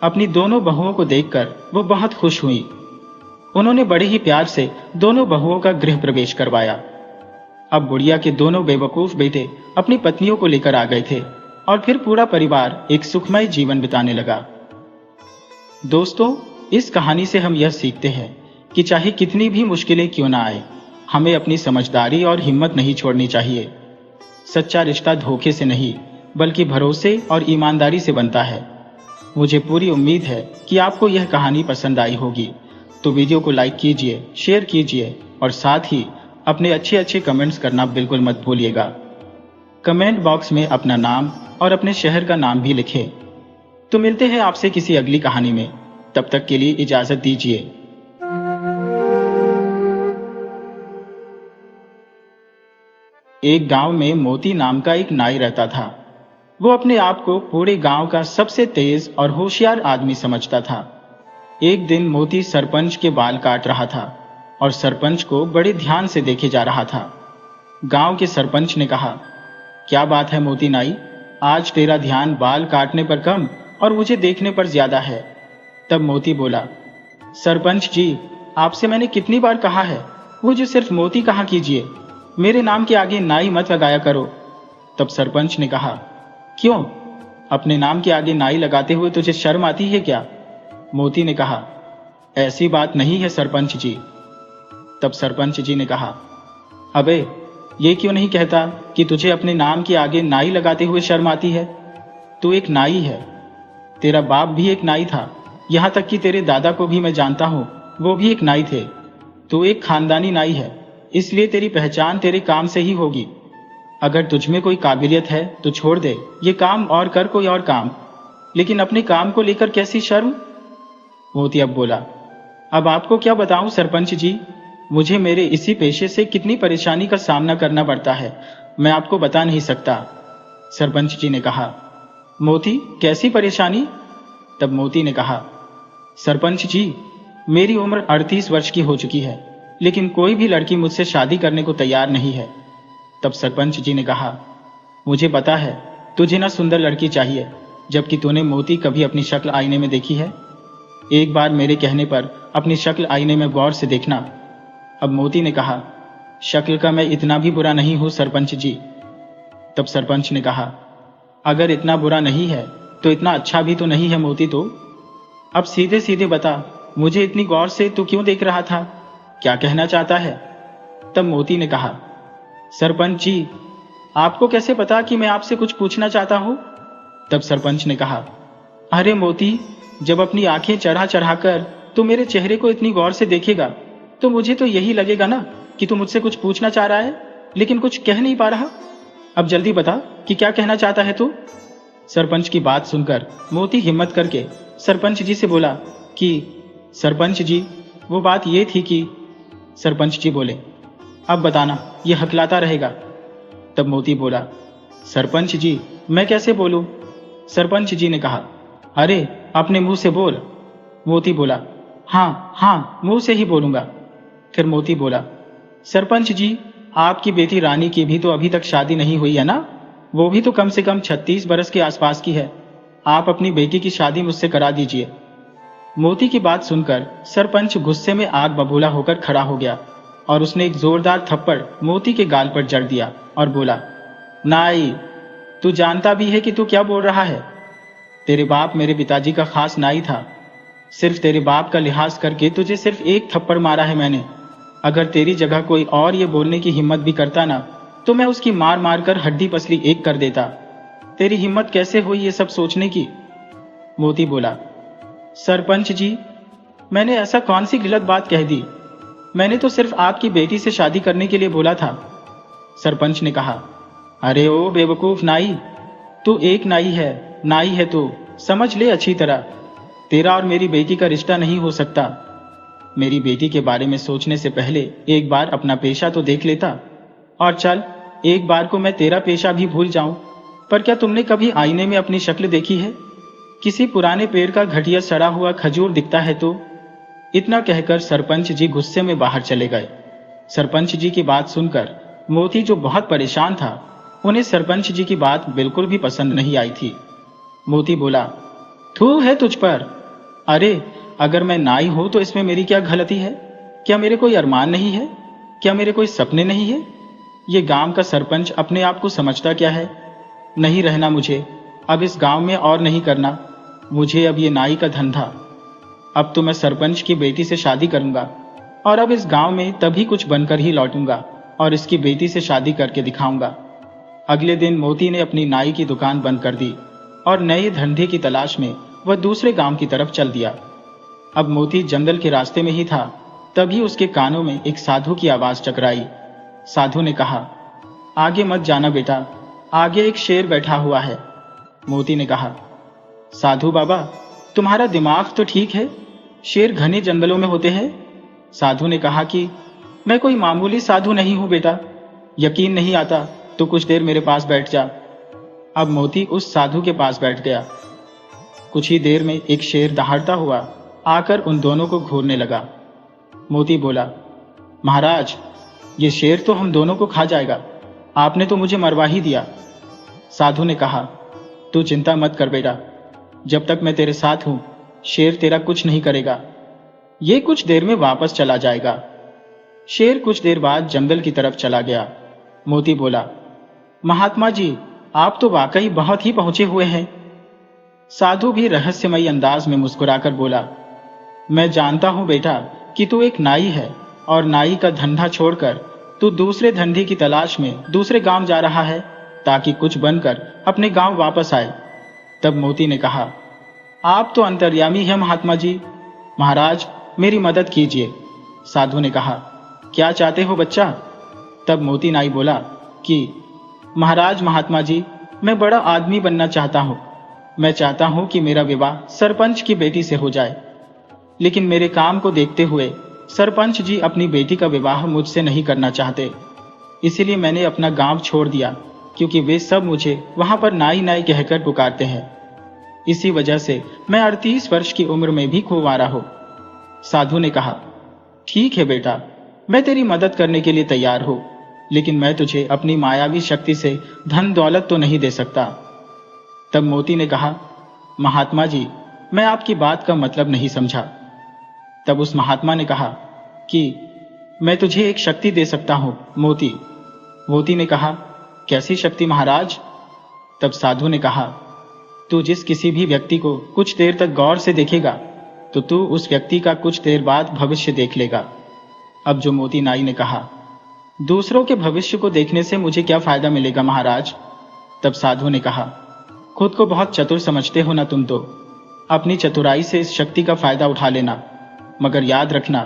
अपनी दोनों बहुओं को देखकर वो बहुत खुश हुई। उन्होंने बड़े ही प्यार से दोनों बहुओं का गृह प्रवेश करवाया। अब बुढ़िया के दोनों बेवकूफ बेटे अपनी पत्नियों को लेकर आ गए थे और फिर पूरा परिवार एक सुखमय जीवन बिताने लगा। दोस्तों, इस कहानी से हम यह सीखते हैं कि चाहे कितनी भी मुश्किलें क्यों ना आए, हमें अपनी समझदारी और हिम्मत नहीं छोड़नी चाहिए। सच्चा रिश्ता धोखे से नहीं, बल्कि भरोसे और ईमानदारी से बनता है। मुझे पूरी उम्मीद है कि आपको यह कहानी पसंद आई होगी। तो वीडियो को लाइक कीजिए, शेयर कीजिए और साथ ही अपने अच्छे कमेंट्स करना बिल्कुल मत भूलिएगा। कमेंट बॉक्स में अपना नाम और अपने शहर का नाम भी लिखें। तो मिलते हैं आपसे किसी अगली कहानी में। तब तक के लिए इजाजत दीजिए। एक गांव में मोती नाम का एक नाई रहता था। वो अपने आप को पूरे गांव का सबसे तेज और होशियार आदमी समझता था। एक दिन मोती सरपंच के बाल काट रहा था और सरपंच को बड़े ध्यान से देखे जा रहा था। गांव के सरपंच ने कहा, क्या बात है मोती नाई, आज तेरा ध्यान बाल काटने पर कम और मुझे देखने पर ज्यादा है। तब मोती बोला, सरपंच जी, आपसे मैंने कितनी बार कहा है, मुझे सिर्फ मोती कहा कीजिए, मेरे नाम के आगे नाई मत लगाया करो। तब सरपंच ने कहा, क्यों, अपने नाम के आगे नाई लगाते हुए तुझे शर्म आती है क्या? मोती ने कहा, ऐसी बात नहीं है सरपंच जी। तब सरपंच जी ने कहा, अबे, ये क्यों नहीं कहता कि तुझे अपने नाम के आगे नाई लगाते हुए शर्म आती है? तू एक नाई है, तेरा बाप भी एक नाई था, यहां तक कि तेरे दादा को भी मैं जानता हूं, वो भी एक नाई थे। तू एक खानदानी नाई है, इसलिए तेरी पहचान तेरे काम से ही होगी। अगर तुझमें कोई काबिलियत है तो छोड़ दे ये काम और कर कोई और काम, लेकिन अपने काम को लेकर कैसी शर्म? मोती अब बोला, अब आपको क्या बताऊं सरपंच जी, मुझे मेरे इसी पेशे से कितनी परेशानी का सामना करना पड़ता है, मैं आपको बता नहीं सकता। सरपंच जी ने कहा, मोती, कैसी परेशानी? तब मोती ने कहा, सरपंच जी, मेरी उम्र 38 वर्ष की हो चुकी है, लेकिन कोई भी लड़की मुझसे शादी करने को तैयार नहीं है। तब सरपंच जी ने कहा, मुझे पता है तुझे ना सुंदर लड़की चाहिए, जबकि तूने मोती कभी अपनी शक्ल आईने में देखी है? एक बार मेरे कहने पर अपनी शक्ल आईने में गौर से देखना। अब मोती ने कहा, शक्ल का मैं इतना भी बुरा नहीं हूं सरपंच जी। तब सरपंच ने कहा, अगर इतना बुरा नहीं है तो इतना अच्छा भी तो नहीं है मोती। तो अब सीधे सीधे बता, मुझे इतनी गौर से तू क्यों देख रहा था, क्या कहना चाहता है? तब मोती ने कहा, सरपंच जी, आपको कैसे पता कि मैं आपसे कुछ पूछना चाहता हूं? तब सरपंच ने कहा, अरे मोती, जब अपनी आंखें चढ़ा चढ़ाकर तू मेरे चेहरे को इतनी गौर से देखेगा तो मुझे तो यही लगेगा ना कि तू मुझसे कुछ पूछना चाह रहा है, लेकिन कुछ कह नहीं पा रहा। अब जल्दी बता कि क्या कहना चाहता है तू? सरपंच की बात सुनकर मोती हिम्मत करके सरपंच जी से बोला कि सरपंच जी, वो बात ये थी कि। सरपंच जी बोले, अब बताना, ये हकलाता रहेगा। तब मोती बोला, सरपंच जी, मैं कैसे बोलूं? सरपंच जी ने कहा, अरे अपने मुंह से बोल। मोती बोला, हाँ हाँ, मुंह से ही बोलूंगा। फिर मोती बोला, सरपंच जी, आपकी बेटी रानी की भी तो अभी तक शादी नहीं हुई है ना? वो भी तो कम से कम 36 बरस के आसपास की है। आप अपनी बेटी की शादी मुझसे करा दीजिए। मोती की बात सुनकर सरपंच गुस्से में आग बबूला होकर खड़ा हो गया और उसने एक जोरदार थप्पड़ मोती के गाल पर जड़ दिया और बोला, नाई, तू जानता भी है कि तू क्या बोल रहा है? तेरे बाप मेरे पिताजी का खास नाई था। सिर्फ तेरे बाप का लिहाज करके तुझे सिर्फ एक थप्पड़ मारा है मैंने। अगर तेरी जगह कोई और ये बोलने की हिम्मत भी करता ना, तो मैं उसकी मार मार कर हड्डी पसली एक कर देता। तेरी हिम्मत कैसे हुई ये सब सोचने की? मोती बोला, सरपंच जी, मैंने ऐसा कौन सी गलत बात कह दी? मैंने तो सिर्फ आपकी बेटी से शादी करने के लिए बोला था। सरपंच ने कहा, अरे ओ बेवकूफ नाई, तू एक नाई है तू, समझ ले अच्छी तरह। तेरा और मेरी बेटी का रिश्ता नहीं हो सकता। मेरी बेटी के बारे में सोचने से पहले एक बार अपना पेशा तो देख लेता। और चल, एक बार को मैं तेरा पेशा भी भूल जाऊं, पर क्या तुमने कभी आईने में अपनी शक्ल देखी है? किसी पुराने पेड़ का घटिया सड़ा हुआ खजूर दिखता है तो? इतना कहकर सरपंच जी गुस्से में बाहर चले गए। सरपंच जी की बात सुनकर मोती, जो बहुत परेशान था, उन्हें सरपंच जी की बात बिल्कुल भी पसंद नहीं आई थी। मोती बोला, थू है तुझ पर। अरे, अगर मैं नाई हूं तो इसमें मेरी क्या गलती है? क्या मेरे कोई अरमान नहीं है? क्या मेरे कोई सपने नहीं है? ये गांव का सरपंच अपने आप को समझता क्या है? नहीं रहना मुझे अब इस गांव में और नहीं करना मुझे अब ये नाई का धंधा। अब तो मैं सरपंच की बेटी से शादी करूंगा और अब इस गांव में तभी कुछ बनकर ही लौटूंगा और इसकी बेटी से शादी करके दिखाऊंगा। अगले दिन मोती ने अपनी नाई की दुकान बंद कर दी और नए धंधे की तलाश में वह दूसरे गांव की तरफ चल दिया। अब मोती जंगल के रास्ते में ही था, तभी उसके कानों में एक साधु की आवाज टकराई। साधु ने कहा, आगे मत जाना बेटा, आगे एक शेर बैठा हुआ है। मोती ने कहा, साधु बाबा, तुम्हारा दिमाग तो ठीक है, शेर घने जंगलों में होते हैं। साधु ने कहा कि मैं कोई मामूली साधु नहीं हूं बेटा, यकीन नहीं आता तो कुछ देर मेरे पास बैठ जा। अब मोती उस साधु के पास बैठ गया। कुछ ही देर में एक शेर दहाड़ता हुआ आकर उन दोनों को घूरने लगा। मोती बोला, महाराज, ये शेर तो हम दोनों को खा जाएगा, आपने तो मुझे मरवा ही दिया। साधु ने कहा, तू चिंता मत कर बेटा, जब तक मैं तेरे साथ हूं शेर तेरा कुछ नहीं करेगा, ये कुछ देर में वापस चला जाएगा। शेर कुछ देर बाद जंगल की तरफ चला गया। मोती बोला, महात्मा जी, आप तो वाकई बहुत ही पहुंचे हुए हैं। साधु भी रहस्यमयी अंदाज में मुस्कुराकर बोला, मैं जानता हूं बेटा कि तू एक नाई है और नाई का धंधा छोड़कर तू दूसरे धंधे की तलाश में दूसरे गांव जा रहा है ताकि कुछ बनकर अपने गांव वापस आए। तब मोती ने कहा, आप तो अंतर्यामी हैं महात्मा जी, महाराज मेरी मदद कीजिए। साधु ने कहा, क्या चाहते हो बच्चा? तब मोती नाई बोला कि महाराज महात्मा जी, मैं बड़ा आदमी बनना चाहता हूं। मैं चाहता हूं कि मेरा विवाह सरपंच की बेटी से हो जाए, लेकिन मेरे काम को देखते हुए सरपंच जी अपनी बेटी का विवाह मुझसे नहीं करना चाहते। इसीलिए मैंने अपना गांव छोड़ दिया, क्योंकि वे सब मुझे वहां पर नाई नाई कहकर पुकारते हैं। इसी वजह से मैं 38 वर्ष की उम्र में भी कुंवारा हूं। साधु ने कहा, ठीक है बेटा, मैं तेरी मदद करने के लिए तैयार हूं, लेकिन मैं तुझे अपनी मायावी शक्ति से धन दौलत तो नहीं दे सकता। तब मोती ने कहा, महात्मा जी, मैं आपकी बात का मतलब नहीं समझा। तब उस महात्मा ने कहा कि मैं तुझे एक शक्ति दे सकता हूं मोती। मोती ने कहा, कैसी शक्ति महाराज? तब साधु ने कहा, तू जिस किसी भी व्यक्ति को कुछ देर तक गौर से देखेगा तो तू उस व्यक्ति का कुछ देर बाद भविष्य देख लेगा। अब जो मोती नाई ने कहा, दूसरों के भविष्य को देखने से मुझे क्या फायदा मिलेगा महाराज? तब साधु ने कहा, खुद को बहुत चतुर समझते हो ना तुम तो, अपनी चतुराई से इस शक्ति का फायदा उठा लेना, मगर याद रखना,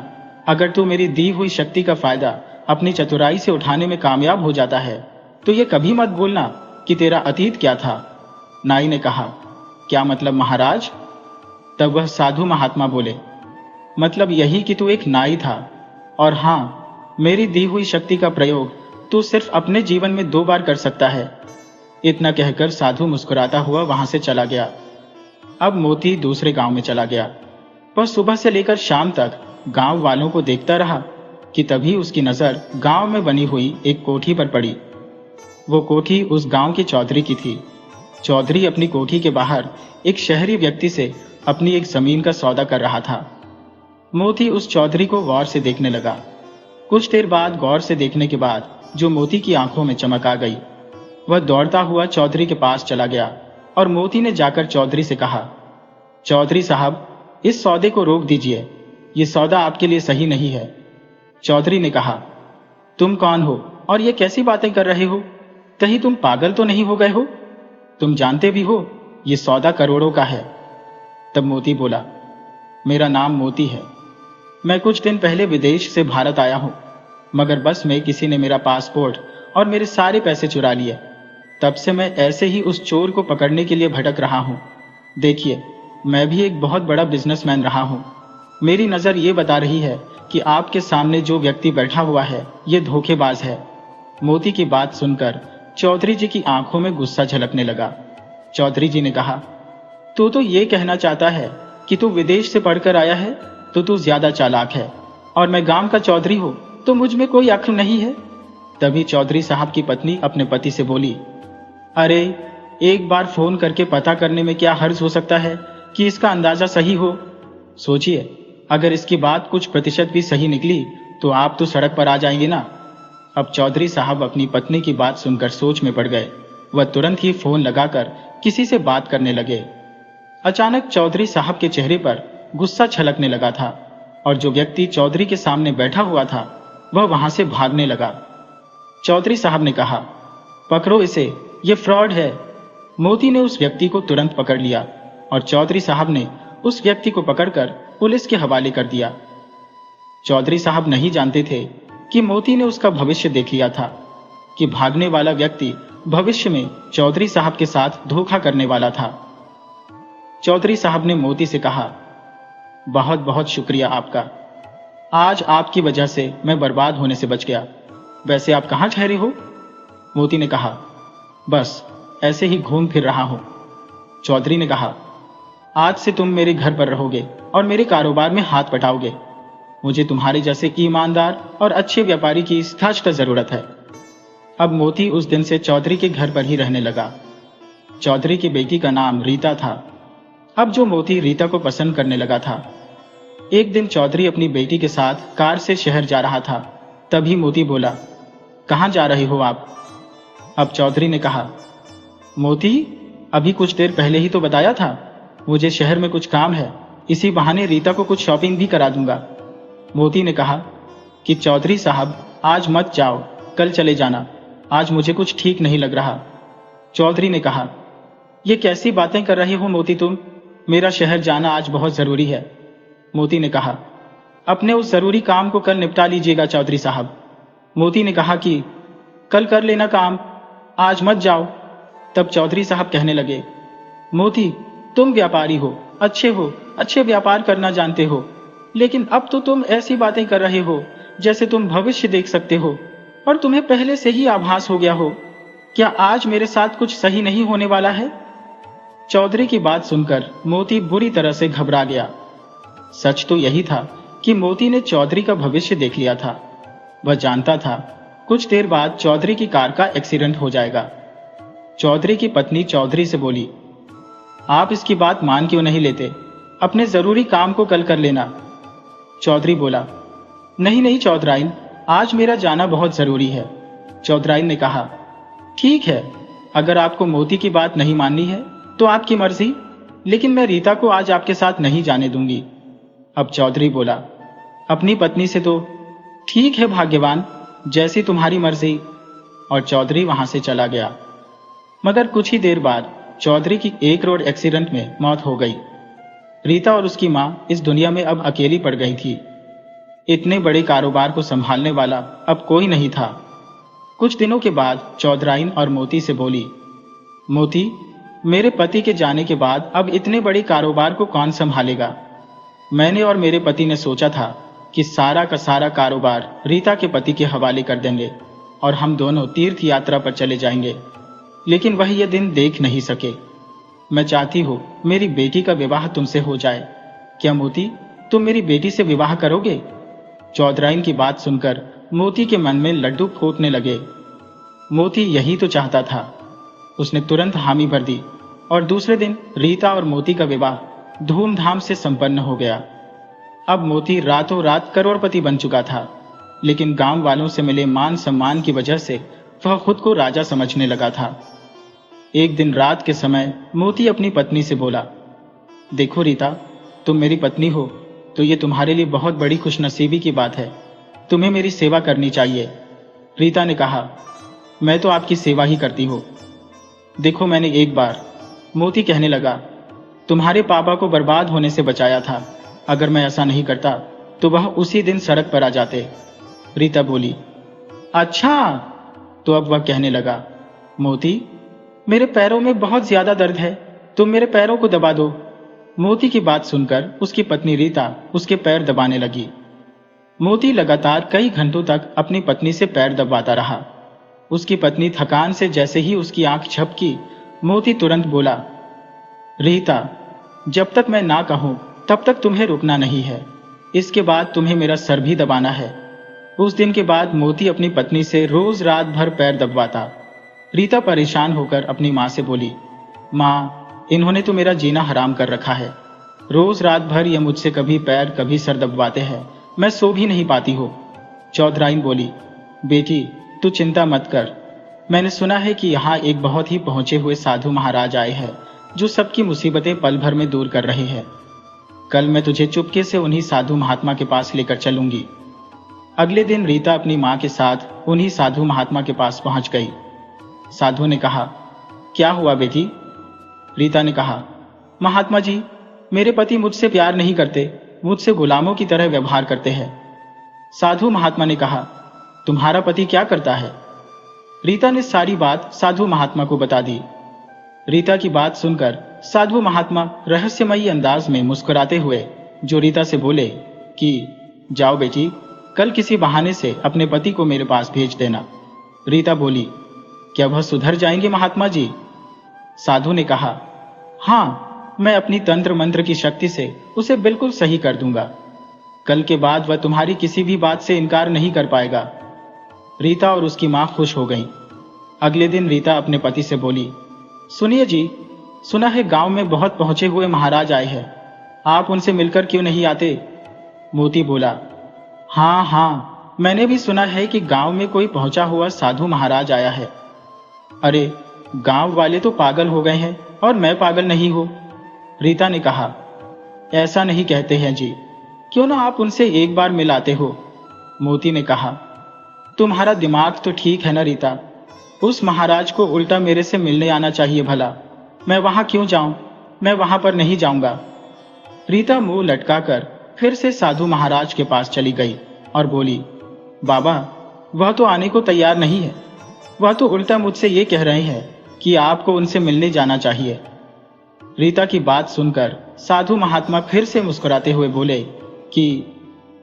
अगर तू मेरी दी हुई शक्ति का फायदा अपनी चतुराई से उठाने में कामयाब हो जाता है तो ये कभी मत भूलना कि तेरा अतीत क्या था। नाई ने कहा, क्या मतलब महाराज? तब वह साधु महात्मा बोले, मतलब यही कि तू एक नाई था, और हां, मेरी दी हुई शक्ति का प्रयोग तू सिर्फ अपने जीवन में 2 बार कर सकता है। इतना कहकर साधु मुस्कुराता हुआ वहां से चला गया। अब मोती दूसरे गांव में चला गया। वह सुबह से लेकर शाम तक गांव वालों को देखता रहा कि तभी उसकी नजर गांव में बनी हुई एक कोठी पर पड़ी। वो कोठी उस गांव के चौधरी की थी। चौधरी अपनी कोठी के बाहर एक शहरी व्यक्ति से अपनी एक जमीन का सौदा कर रहा था। मोती उस चौधरी को गौर से देखने लगा। कुछ देर बाद गौर से देखने के बाद जो मोती की आंखों में चमक आ गई, वह दौड़ता हुआ चौधरी के पास चला गया और मोती ने जाकर चौधरी से कहा, चौधरी साहब, इस सौदे को रोक दीजिए, ये सौदा आपके लिए सही नहीं है। चौधरी ने कहा, तुम कौन हो और ये कैसी बातें कर रहे हो? कहीं तुम पागल तो नहीं हो गए हो? तुम जानते भी हो ये सौदा करोड़ों का है। तब मोती बोला, मेरा नाम मोती है। मैं कुछ दिन पहले विदेश से भारत आया हूं, मगर बस में किसी ने मेरा पासपोर्ट और मेरे सारे पैसे चुरा लिए। तब से मैं ऐसे ही उस चोर को पकड़ने के लिए भटक रहा हूं। देखिए, मैं भी एक बहुत बड़ा बिजनेसमैन रहा हूँ। मेरी नज़र ये बता रही है कि आपके सामने जो व्यक्ति बैठा हुआ है ये धोखेबाज है। मोती की बात सुनकर चौधरी जी की आंखों में गुस्सा झलकने लगा। चौधरी जी ने कहा, तू तो ये कहना चाहता है कि तू विदेश से पढ़कर आया है तो तू ज्यादा चालाक है, और मैं गांव का चौधरी हूँ तो मुझ में कोई अक्ल नहीं है। तभी चौधरी साहब की पत्नी अपने पति से बोली, अरे एक बार फोन करके पता करने में क्या हर्ज हो सकता है कि इसका अंदाजा सही हो। सोचिए, अगर इसकी बात कुछ प्रतिशत भी सही निकली तो आप तो सड़क पर आ जाएंगे ना। अब चौधरी साहब अपनी पत्नी की बात सुनकर सोच में पड़ गए। वह तुरंत ही फोन लगाकर किसी से बात करने लगे। अचानक चौधरी साहब के चेहरे पर गुस्सा छलकने लगा था और जो व्यक्ति चौधरी के सामने बैठा हुआ था वह वहां से भागने लगा। चौधरी साहब ने कहा, पकड़ो इसे, ये फ्रॉड है। मोती ने उस व्यक्ति को तुरंत पकड़ लिया और चौधरी साहब ने उस व्यक्ति को पकड़कर पुलिस के हवाले कर दिया। चौधरी साहब नहीं जानते थे कि मोती ने उसका भविष्य देख लिया था कि भागने वाला व्यक्ति भविष्य में चौधरी साहब के साथ धोखा करने वाला था। चौधरी साहब ने मोती से कहा, बहुत बहुत शुक्रिया आपका। आज आपकी वजह से मैं बर्बाद होने से बच गया। वैसे आप कहाँ ठहरे हो? मोती ने कहा, बस ऐसे ही घूम फिर रहा हूं। चौधरी ने कहा, आज से तुम मेरे घर पर रहोगे और मेरे कारोबार में हाथ बटाओगे। मुझे तुम्हारे जैसे ईमानदार और अच्छे व्यापारी की सख्त जरूरत है। अब मोती उस दिन से चौधरी के घर पर ही रहने लगा। चौधरी की बेटी का नाम रीता था। अब जो मोती रीता को पसंद करने लगा था। एक दिन चौधरी अपनी बेटी के साथ कार से शहर जा रहा था। तभी मोती बोला, कहाँ जा रहे हो आप? अब चौधरी ने कहा, मोती, अभी कुछ देर पहले ही तो बताया था, मुझे शहर में कुछ काम है, इसी बहाने रीता को कुछ शॉपिंग भी करा दूंगा। मोती ने कहा कि चौधरी साहब आज मत जाओ, कल चले जाना, आज मुझे कुछ ठीक नहीं लग रहा। चौधरी ने कहा, ये कैसी बातें कर रहे हो मोती तुम? मेरा शहर जाना आज बहुत जरूरी है। मोती ने कहा, अपने उस जरूरी काम को कल निपटा लीजिएगा चौधरी साहब। मोती ने कहा कि कल कर लेना काम, आज मत जाओ। तब चौधरी साहब कहने लगे, मोती, तुम व्यापारी हो, अच्छे व्यापार करना जानते हो, लेकिन अब तो तुम ऐसी बातें कर रहे हो जैसे तुम भविष्य देख सकते हो और तुम्हें पहले से ही आभास हो गया हो। क्या आज मेरे साथ कुछ सही नहीं होने वाला है? चौधरी की बात सुनकर मोती बुरी तरह से घबरा गया। सच तो यही था कि मोती ने चौधरी का भविष्य देख लिया था। वह जानता था कुछ देर बाद चौधरी की कार का एक्सीडेंट हो जाएगा। चौधरी की पत्नी चौधरी से बोली, आप इसकी बात मान क्यों नहीं लेते? अपने जरूरी काम को कल कर लेना। चौधरी बोला, नहीं चौधराइन, आज मेरा जाना बहुत जरूरी है। चौधराइन ने कहा, ठीक है, अगर आपको मोती की बात नहीं माननी है तो आपकी मर्जी, लेकिन मैं रीता को आज आपके साथ नहीं जाने दूंगी। अब चौधरी बोला अपनी पत्नी से, तो ठीक है भाग्यवान, जैसी तुम्हारी मर्जी। और चौधरी वहां से चला गया। मगर कुछ ही देर बाद चौधरी की एक रोड एक्सीडेंट में मौत हो गई। रीता और उसकी मां इस दुनिया में अब अकेली पड़ गई थी। इतने बड़े कारोबार को संभालने वाला अब कोई नहीं था। कुछ दिनों के बाद चौधराइन और मोती से बोली, मोती, मेरे पति के जाने के बाद अब इतने बड़े कारोबार को कौन संभालेगा? मैंने और मेरे पति ने सोचा था कि सारा का सारा कारोबार रीता के पति के हवाले कर देंगे और हम दोनों तीर्थ यात्रा पर चले जाएंगे, लेकिन वह ये दिन देख नहीं सके। मैं चाहती हूँ मेरी बेटी का विवाह तुमसे हो जाए। क्या मोती, तुम मेरी बेटी से विवाह करोगे? चौधराइन की बात सुनकर मोती के मन में लड्डू फूटने लगे। मोती यही तो चाहता था। उसने तुरंत हामी भर दी और दूसरे दिन रीता और मोती का विवाह धूमधाम से संपन्न हो गया। अब मोती रातों रात करोड़पति बन चुका था, लेकिन गांव वालों से मिले मान सम्मान की वजह से वह खुद को राजा समझने लगा था। एक दिन रात के समय मोती अपनी पत्नी से बोला, देखो रीता, तुम मेरी पत्नी हो तो ये तुम्हारे लिए बहुत बड़ी खुशनसीबी की बात है। तुम्हें मेरी सेवा करनी चाहिए। रीता ने कहा, मैं तो आपकी सेवा ही करती हूँ। देखो, मैंने एक बार, मोती कहने लगा, तुम्हारे पापा को बर्बाद होने से बचाया था। अगर मैं ऐसा नहीं करता तो वह उसी दिन सड़क पर आ जाते। रीता बोली, अच्छा। तो अब वह कहने लगा, मोती, मेरे पैरों में बहुत ज्यादा दर्द है, तुम मेरे पैरों को दबा दो। मोती की बात सुनकर उसकी पत्नी रीता उसके पैर दबाने लगी। मोती लगातार कई घंटों तक अपनी पत्नी से पैर दबाता रहा। उसकी पत्नी थकान से जैसे ही उसकी आंख झपकी, मोती तुरंत बोला, रीता, जब तक मैं ना कहूं तब तक तुम्हें रुकना नहीं है। इसके बाद तुम्हें मेरा सर भी दबाना है। उस दिन के बाद मोती अपनी पत्नी से रोज रात भर पैर दबवाता। रीता परेशान होकर अपनी माँ से बोली, माँ, इन्होंने तो मेरा जीना हराम कर रखा है। रोज रात भर ये मुझसे कभी पैर कभी सर दबवाते हैं, मैं सो भी नहीं पाती हो। चौधराइन बोली, बेटी, तू चिंता मत कर। मैंने सुना है कि यहाँ एक बहुत ही पहुंचे हुए साधु महाराज आए हैं जो सबकी मुसीबतें पल भर में दूर कर रहे हैं। कल मैं तुझे चुपके से उन्हीं साधु महात्मा के पास लेकर चलूंगी। अगले दिन रीता अपनी माँ के साथ उन्हीं साधु महात्मा के पास पहुंच गई। साधु ने कहा, क्या हुआ बेटी? रीता ने कहा, महात्मा जी, मेरे पति मुझसे प्यार नहीं करते, मुझसे गुलामों की तरह व्यवहार करते हैं। साधु महात्मा ने कहा, तुम्हारा पति क्या करता है? रीता ने सारी बात साधु महात्मा को बता दी। रीता की बात सुनकर साधु महात्मा रहस्यमयी अंदाज में मुस्कुराते हुए जो रीता से बोले कि जाओ बेटी, कल किसी बहाने से अपने पति को मेरे पास भेज देना। रीता बोली, क्या वह सुधर जाएंगे महात्मा जी? साधु ने कहा, हाँ, मैं अपनी तंत्र मंत्र की शक्ति से उसे बिल्कुल सही कर दूंगा। कल के बाद वह तुम्हारी किसी भी बात से इनकार नहीं कर पाएगा। रीता और उसकी मां खुश हो गईं। अगले दिन रीता अपने पति से बोली, सुनिए जी, सुना है गांव में बहुत पहुंचे हुए महाराज आए हैं, आप उनसे मिलकर क्यों नहीं आते? मोती बोला, हाँ हाँ, मैंने भी सुना है कि गांव में कोई पहुंचा हुआ साधु महाराज आया है। अरे, गांव वाले तो पागल हो गए हैं और मैं पागल नहीं हूं। रीता ने कहा, ऐसा नहीं कहते हैं जी, क्यों ना आप उनसे एक बार मिल आते हो। मोती ने कहा, तुम्हारा दिमाग तो ठीक है ना रीता, उस महाराज को उल्टा मेरे से मिलने आना चाहिए भला। मैं वहां क्यों जाऊं? मैं वहां पर नहीं जाऊंगा। रीता मुंह लटकाकर फिर से साधु महाराज के पास चली गई और बोली, बाबा, वह तो आने को तैयार नहीं है। वह तो उल्टा मुझसे ये कह रहे हैं कि आपको उनसे मिलने जाना चाहिए। रीता की बात सुनकर साधु महात्मा फिर से मुस्कुराते हुए बोले कि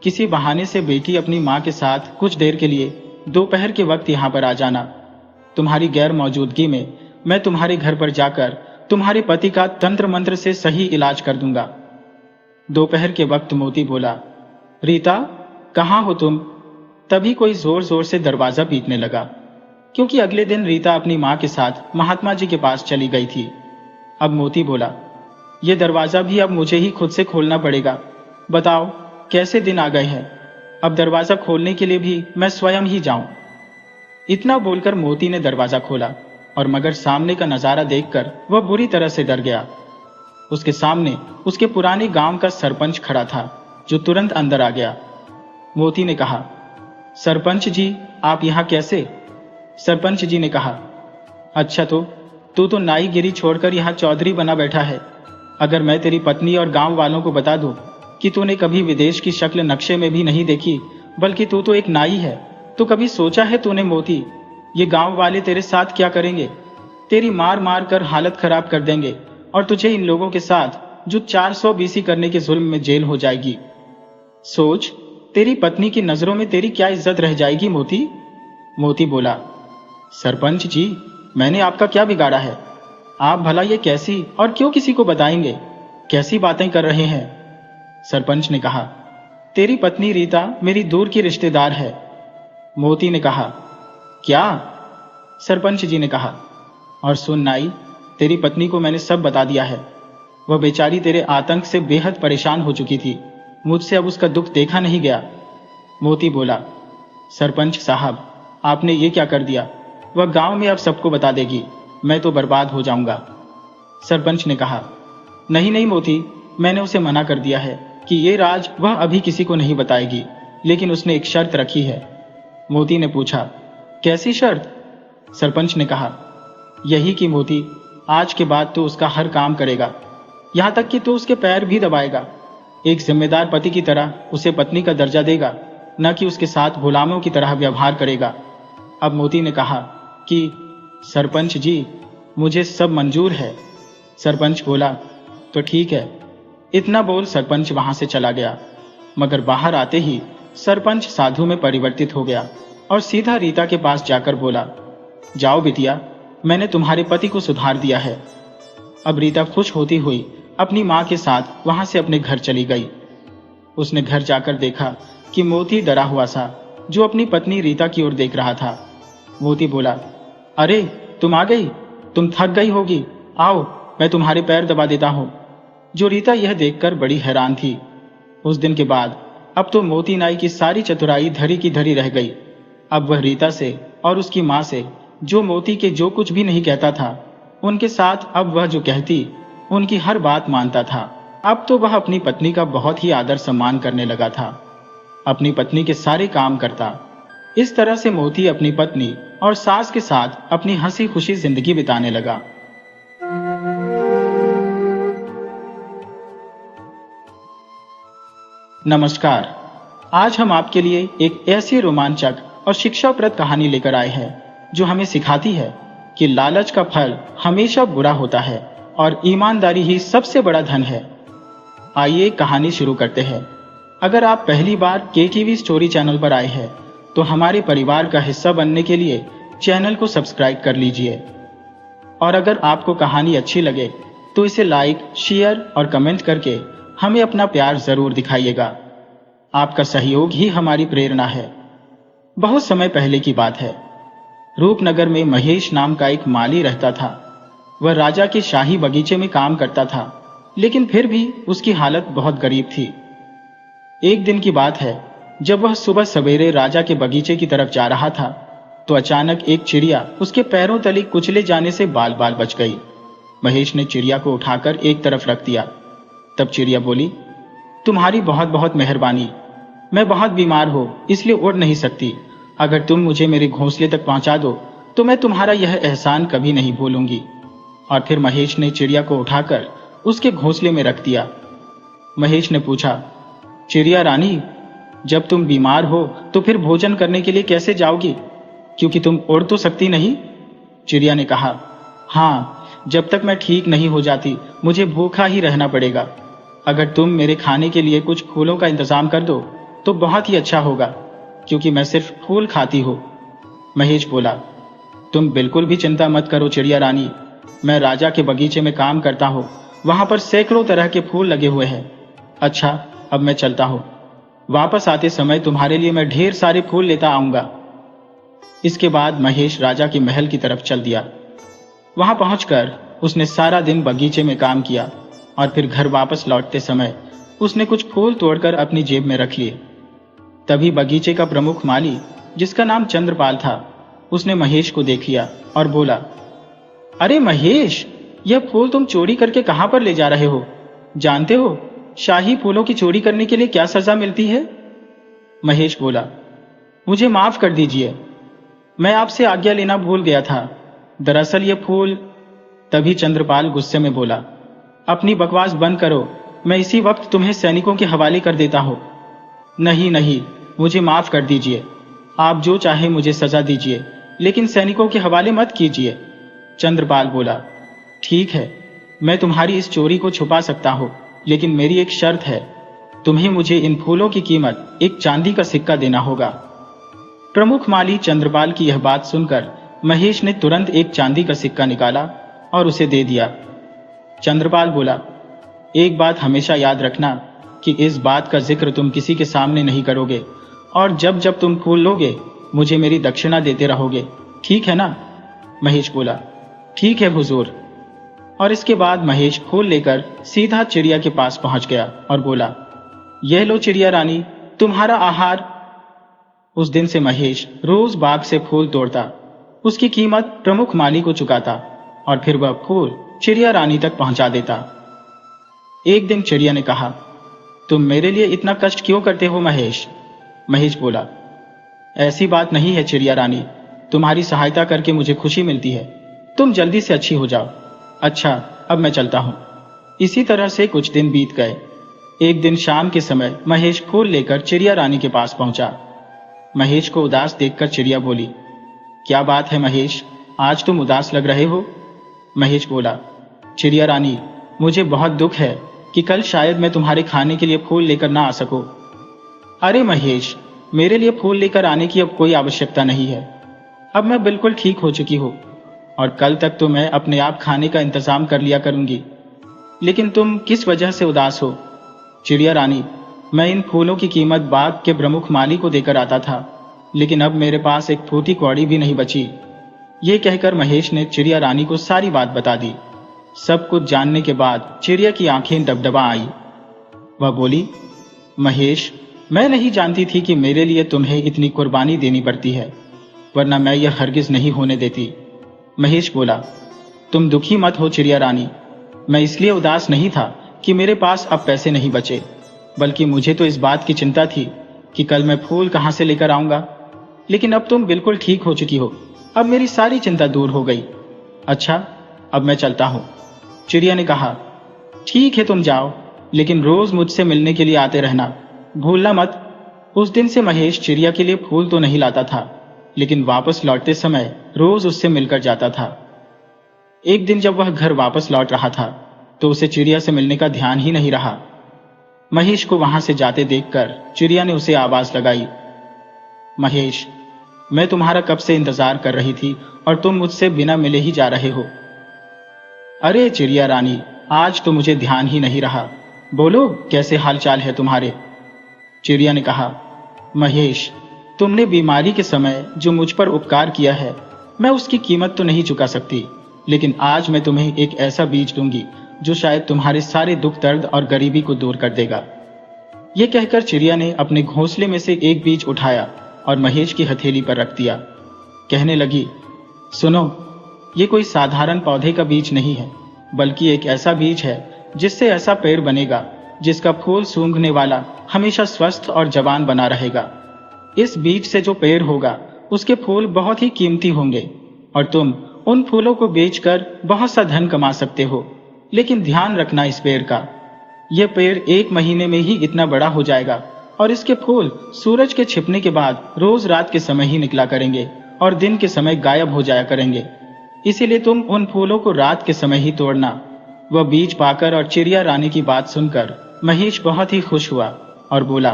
किसी बहाने से बेटी अपनी माँ के साथ कुछ देर के लिए दोपहर के वक्त यहाँ पर आ जाना। तुम्हारी गैर मौजूदगी में मैं तुम्हारे घर पर जाकर तुम्हारे पति का तंत्र मंत्र से सही इलाज कर दूंगा। दोपहर के वक्त मोती बोला, रीता, कहाँ हो तुम? तभी कोई जोर जोर से दरवाजा पीटने लगा, क्योंकि अगले दिन रीता अपनी माँ के साथ महात्मा जी के पास चली गई थी। अब मोती बोला, यह दरवाजा भी अब मुझे ही खुद से खोलना पड़ेगा। बताओ कैसे दिन आ गए हैं, अब दरवाजा खोलने के लिए भी मैं स्वयं ही जाऊं। इतना बोलकर मोती ने दरवाजा खोला और मगर सामने का नजारा देखकर वह बुरी तरह से डर गया। उसके सामने उसके पुराने गांव का सरपंच खड़ा था, जो तुरंत अंदर आ गया। मोती ने कहा, सरपंच जी, आप यहाँ कैसे? सरपंच जी ने कहा, अच्छा, तू तो नाईगिरी छोड़कर यहाँ चौधरी बना बैठा है। अगर मैं तेरी पत्नी और गांव वालों को बता दूं कि तूने कभी विदेश की शक्ल नक्शे में भी नहीं देखी, बल्कि तू तो एक नाई है, तो कभी सोचा है तूने मोती, ये गांव वाले तेरे साथ क्या करेंगे? तेरी मार मार कर हालत खराब कर देंगे और तुझे इन लोगों के साथ जो 400 बीसी करने के जुल्म में जेल हो जाएगी। सोच, तेरी पत्नी की नजरों में तेरी क्या इज्जत रह जाएगी मोती? मोती बोला, सरपंच जी, मैंने आपका क्या बिगाड़ा है? आप भला ये कैसी और क्यों किसी को बताएंगे? कैसी बातें कर रहे हैं? सरपंच ने कहा, तेरी पत्नी रीता मेरी दूर की रिश्तेदार है। मोती ने कहा, क्या? सरपंच जी ने कहा, और सुन नाई, तेरी पत्नी को मैंने सब बता दिया है। वह बेचारी तेरे आतंक से बेहद परेशान हो चुकी थी, मुझसे अब उसका दुख देखा नहीं गया। मोती बोला, सरपंच साहब, आपने ये क्या कर दिया? वह गांव में अब सबको बता देगी, मैं तो बर्बाद हो जाऊंगा। सरपंच ने कहा, नहीं नहीं मोती, मैंने उसे मना कर दिया है कि ये राज वह अभी किसी को नहीं बताएगी, लेकिन उसने एक शर्त रखी है। मोती ने पूछा, कैसी शर्त? सरपंच ने कहा, यही कि मोती, आज के बाद तो उसका हर काम करेगा, यहां तक कि तो उसके पैर भी दबाएगा। एक जिम्मेदार पति की तरह उसे पत्नी का दर्जा देगा, न कि उसके साथ गुलामों की तरह व्यवहार करेगा। अब मोती ने कहा कि सरपंच जी, मुझे सब मंजूर है। सरपंच बोला, तो ठीक है, इतना बोल सरपंच वहां से चला गया, मगर बाहर आते ही सरपंच साधु में परिवर्तित हो गया और सीधा रीता के पास जाकर बोला, जाओ बिटिया, मैंने तुम्हारे पति को सुधार दिया है। अब रीता खुश होती हुई अपनी माँ के साथ वहां से अपने घर चली गई। उसने घर जाकर देखा कि मोती डरा हुआ सा, जो अपनी पत्नी रीता की ओर देख रहा था। मोती बोला, अरे तुम आ गई, तुम थक गई होगी, आओ मैं तुम्हारे पैर दबा देता हूं। जो रीता यह देखकर बड़ी हैरान थी। उस दिन के बाद अब तो मोती नाई की सारी चतुराई धरी की धरी रह गई। अब वह रीता से और उसकी माँ से, जो मोती के जो कुछ भी नहीं कहता था, उनके साथ अब वह जो कहती उनकी हर बात मानता था। अब तो वह अपनी पत्नी का बहुत ही आदर सम्मान करने लगा था, अपनी पत्नी के सारे काम करता। इस तरह से मोती अपनी पत्नी और सास के साथ अपनी हंसी खुशी जिंदगी बिताने लगा। नमस्कार, आज हम आपके लिए एक ऐसी रोमांचक और शिक्षाप्रद कहानी लेकर आए हैं जो हमें सिखाती है कि लालच का फल हमेशा बुरा होता है और ईमानदारी ही सबसे बड़ा धन है। आइए कहानी शुरू करते हैं। अगर आप पहली बार केटीवी स्टोरी चैनल पर आए हैं तो हमारे परिवार का हिस्सा बनने के लिए चैनल को सब्सक्राइब कर लीजिए। और अगर आपको कहानी अच्छी लगे तो इसे लाइक, शेयर और कमेंट करके हमें अपना प्यार जरूर दिखाइएगा। आपका सहयोग ही हमारी प्रेरणा है। बहुत समय पहले की बात है। रूपनगर में महेश नाम का एक माली रहता था। वह राजा के शाही बगीचे में काम करता था, लेकिन फिर भी उसकी हालत बहुत गरीब थी। एक दिन की बात है, जब वह सुबह सवेरे राजा के बगीचे की तरफ जा रहा था तो अचानक एक चिड़िया उसके पैरों तले कुचले जाने से बाल बाल बच गई। महेश ने चिड़िया को उठाकर एक तरफ रख दिया। तब चिड़िया बोली, तुम्हारी बहुत बहुत मेहरबानी, मैं बहुत बीमार हूं इसलिए उड़ नहीं सकती। अगर तुम मुझे मेरे घोंसले तक पहुंचा दो तो मैं तुम्हारा यह एहसान कभी नहीं भूलूंगी। और फिर महेश ने चिड़िया को उठाकर उसके घोंसले में रख दिया। महेश ने पूछा, चिड़िया रानी, जब तुम बीमार हो तो फिर भोजन करने के लिए कैसे जाओगी, क्योंकि तुम उड़ तो सकती नहीं? चिड़िया ने कहा, हाँ, जब तक मैं ठीक नहीं हो जाती मुझे भूखा ही रहना पड़ेगा। अगर तुम मेरे खाने के लिए कुछ फूलों का इंतजाम कर दो तो बहुत ही अच्छा होगा, क्योंकि मैं सिर्फ फूल खाती हूँ। महेश बोला, तुम बिल्कुल भी चिंता मत करो चिड़िया रानी, मैं राजा के बगीचे में काम करता हूँ, वहां पर सैकड़ों तरह के फूल लगे हुए हैं। अच्छा, अब मैं चलता हूँ, वापस आते समय तुम्हारे लिए मैं ढेर सारे फूल लेता आऊंगा। इसके बाद महेश राजा के महल की तरफ चल दिया। वहां पहुंचकर उसने सारा दिन बगीचे में काम किया और फिर घर वापस लौटते समय उसने कुछ फूल तोड़कर अपनी जेब में रख लिए। तभी बगीचे का प्रमुख माली, जिसका नाम चंद्रपाल था, उसने महेश को देख लिया और बोला, अरे महेश, यह फूल तुम चोरी करके कहां पर ले जा रहे हो? जानते हो शाही फूलों की चोरी करने के लिए क्या सजा मिलती है? महेश बोला, मुझे माफ कर दीजिए, मैं आपसे आज्ञा लेना भूल गया था। दरअसल ये फूल। तभी चंद्रपाल गुस्से में बोला, अपनी बकवास बंद करो, मैं इसी वक्त तुम्हें सैनिकों के हवाले कर देता हूं। नहीं नहीं, मुझे माफ कर दीजिए, आप जो चाहे मुझे सजा दीजिए, लेकिन सैनिकों के हवाले मत कीजिए। चंद्रपाल बोला, ठीक है, मैं तुम्हारी इस चोरी को छुपा सकता हूं, लेकिन मेरी एक शर्त है, तुम्हें मुझे इन फूलों की कीमत एक चांदी का सिक्का देना होगा। प्रमुख माली चंद्रपाल की यह बात सुनकर महेश ने तुरंत एक चांदी का सिक्का निकाला और उसे दे दिया। चंद्रपाल बोला, एक बात हमेशा याद रखना कि इस बात का जिक्र तुम किसी के सामने नहीं करोगे, और जब जब तुम फूल लोगे मुझे मेरी दक्षिणा देते रहोगे, ठीक है ना? महेश बोला, ठीक है हुजूर। और इसके बाद महेश फूल लेकर सीधा चिड़िया के पास पहुंच गया और बोला, यह लो चिड़िया रानी, तुम्हारा आहार। उस दिन से महेश रोज बाग से फूल तोड़ता, उसकी कीमत प्रमुख माली को चुकाता और फिर वह फूल चिड़िया रानी तक पहुंचा देता। एक दिन चिड़िया ने कहा, तुम मेरे लिए इतना कष्ट क्यों करते हो महेश? महेश बोला, ऐसी बात नहीं है चिड़िया रानी, तुम्हारी सहायता करके मुझे खुशी मिलती है, तुम जल्दी से अच्छी हो जाओ। अच्छा, अब मैं चलता हूं। इसी तरह से कुछ दिन बीत गए। एक दिन शाम के समय महेश फूल लेकर चिड़िया रानी के पास पहुंचा। महेश को उदास देखकर चिड़िया बोली, क्या बात है महेश, आज तुम उदास लग रहे हो? महेश बोला, चिड़िया रानी, मुझे बहुत दुख है कि कल शायद मैं तुम्हारे खाने के लिए फूल लेकर ना आ सकूं। अरे महेश, मेरे लिए फूल लेकर आने की अब कोई आवश्यकता नहीं है। अब मैं बिल्कुल ठीक हो चुकी हूँ और कल तक तो मैं अपने आप खाने का इंतजाम कर लिया करूंगी। लेकिन तुम किस वजह से उदास हो? चिड़िया रानी, मैं इन फूलों की कीमत बाग के प्रमुख माली को देकर आता था, लेकिन अब मेरे पास एक फूटी कौड़ी भी नहीं बची। ये कहकर महेश ने चिड़िया रानी को सारी बात बता दी। सब कुछ जानने के बाद चिड़िया की आंखें डबडबा आई। वह बोली, महेश, मैं नहीं जानती थी कि मेरे लिए तुम्हें इतनी कुर्बानी देनी पड़ती है, वरना मैं यह हरगिज नहीं होने देती। महेश बोला, तुम दुखी मत हो चिड़िया रानी। मैं इसलिए उदास नहीं था कि मेरे पास अब पैसे नहीं बचे, बल्कि मुझे तो इस बात की चिंता थी कि कल मैं फूल कहां से लेकर आऊंगा। लेकिन अब तुम बिल्कुल ठीक हो चुकी हो, अब मेरी सारी चिंता दूर हो गई। अच्छा, अब मैं चलता हूं। चिड़िया ने कहा, ठीक है तुम जाओ, लेकिन रोज मुझसे मिलने के लिए आते रहना, भूलना मत। उस दिन से महेश चिड़िया के लिए फूल तो नहीं लाता था, लेकिन वापस लौटते समय रोज उससे मिलकर जाता था। एक दिन जब वह घर वापस लौट रहा था तो उसे चिड़िया से मिलने का ध्यान ही नहीं रहा। महेश को वहां से जाते देखकर चिड़िया ने उसे आवाज लगाई, महेश, मैं तुम्हारा कब से इंतजार कर रही थी और तुम मुझसे बिना मिले ही जा रहे हो। अरे चिड़िया रानी, आज तो मुझे ध्यान ही नहीं रहा, बोलो कैसे हालचाल है तुम्हारे? चिड़िया ने कहा, महेश, तुमने बीमारी के समय जो मुझ पर उपकार किया है, मैं उसकी कीमत तो नहीं चुका सकती, लेकिन आज मैं तुम्हें एक ऐसा बीज दूंगी जो शायद तुम्हारे सारे दुख दर्द और गरीबी को दूर कर देगा। यह कहकर चिड़िया ने अपने घोंसले में से एक बीज उठाया और महेश की हथेली पर रख दिया। कहने लगी, सुनो, ये कोई साधारण पौधे का बीज नहीं है, बल्कि एक ऐसा बीज है जिससे ऐसा पेड़ बनेगा जिसका फूल सूंघने वाला हमेशा स्वस्थ और जवान बना रहेगा। इस बीज से जो पेड़ होगा उसके फूल बहुत ही कीमती होंगे और तुम उन फूलों को बेचकर बहुत सा धन कमा सकते हो। लेकिन ध्यान रखना इस पेड़ का, यह पेड़ 1 महीने में ही इतना बड़ा हो जाएगा और इसके फूल सूरज के छिपने के बाद रोज रात के समय ही निकला करेंगे और दिन के समय गायब हो जाया करेंगे। इसीलिए तुम उन फूलों को रात के समय ही तोड़ना। वह बीज पाकर और चिड़िया रानी की बात सुनकर महेश बहुत ही खुश हुआ और बोला,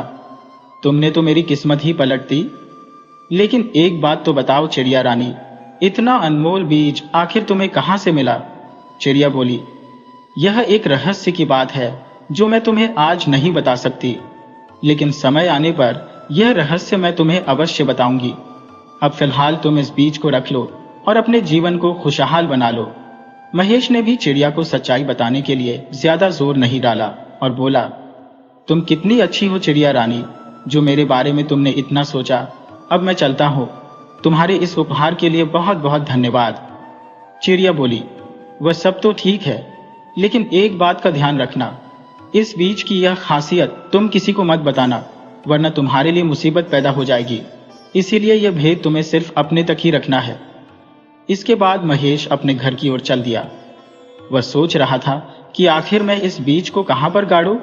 तुमने तो मेरी किस्मत ही पलट दी। लेकिन एक बात तो बताओ चिड़िया रानी, इतना अनमोल बीज आखिर तुम्हें कहां से मिला? चिड़िया बोली, यह एक रहस्य की बात है जो मैं तुम्हें आज नहीं बता सकती, लेकिन समय आने पर यह रहस्य मैं तुम्हें अवश्य बताऊंगी। अब फिलहाल तुम इस बीज को रख लो और अपने जीवन को खुशहाल बना लो। महेश ने भी चिड़िया को सच्चाई बताने के लिए ज्यादा जोर नहीं डाला और बोला, तुम कितनी अच्छी हो चिड़िया रानी, जो मेरे बारे में तुमने इतना सोचा। अब मैं चलता हूँ, तुम्हारे इस उपहार के लिए बहुत बहुत धन्यवाद। चिड़िया बोली, वह सब तो ठीक है, लेकिन एक बात का ध्यान रखना, इस बीज की यह खासियत तुम किसी को मत बताना, वरना तुम्हारे लिए मुसीबत पैदा हो जाएगी। इसीलिए यह भेद तुम्हें सिर्फ अपने तक ही रखना है। इसके बाद महेश अपने घर की ओर चल दिया। वह सोच रहा था कि आखिर मैं इस बीज को कहां पर गाड़ूं?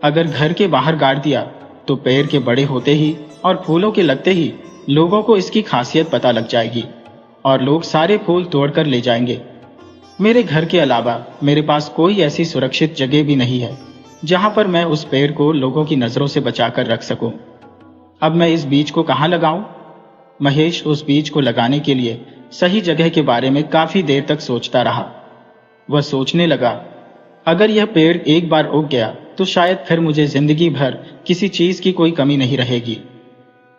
अगर घर के बाहर गाड़ दिया तो पेड़ के बड़े होते ही और फूलों के लगते ही लोगों को इसकी खासियत पता लग जाएगी और लोग सारे फूल तोड़कर ले जाएंगे। मेरे घर के अलावा मेरे पास कोई ऐसी सुरक्षित जगह भी नहीं है जहां पर मैं उस पेड़ को लोगों की नजरों से बचाकर रख सकूं। अब मैं इस बीज को कहां लगाऊं? महेश उस बीज को लगाने के लिए सही जगह के बारे में काफी देर तक सोचता रहा। वह सोचने लगा, अगर यह पेड़ एक बार उग गया तो शायद फिर मुझे जिंदगी भर किसी चीज की कोई कमी नहीं रहेगी।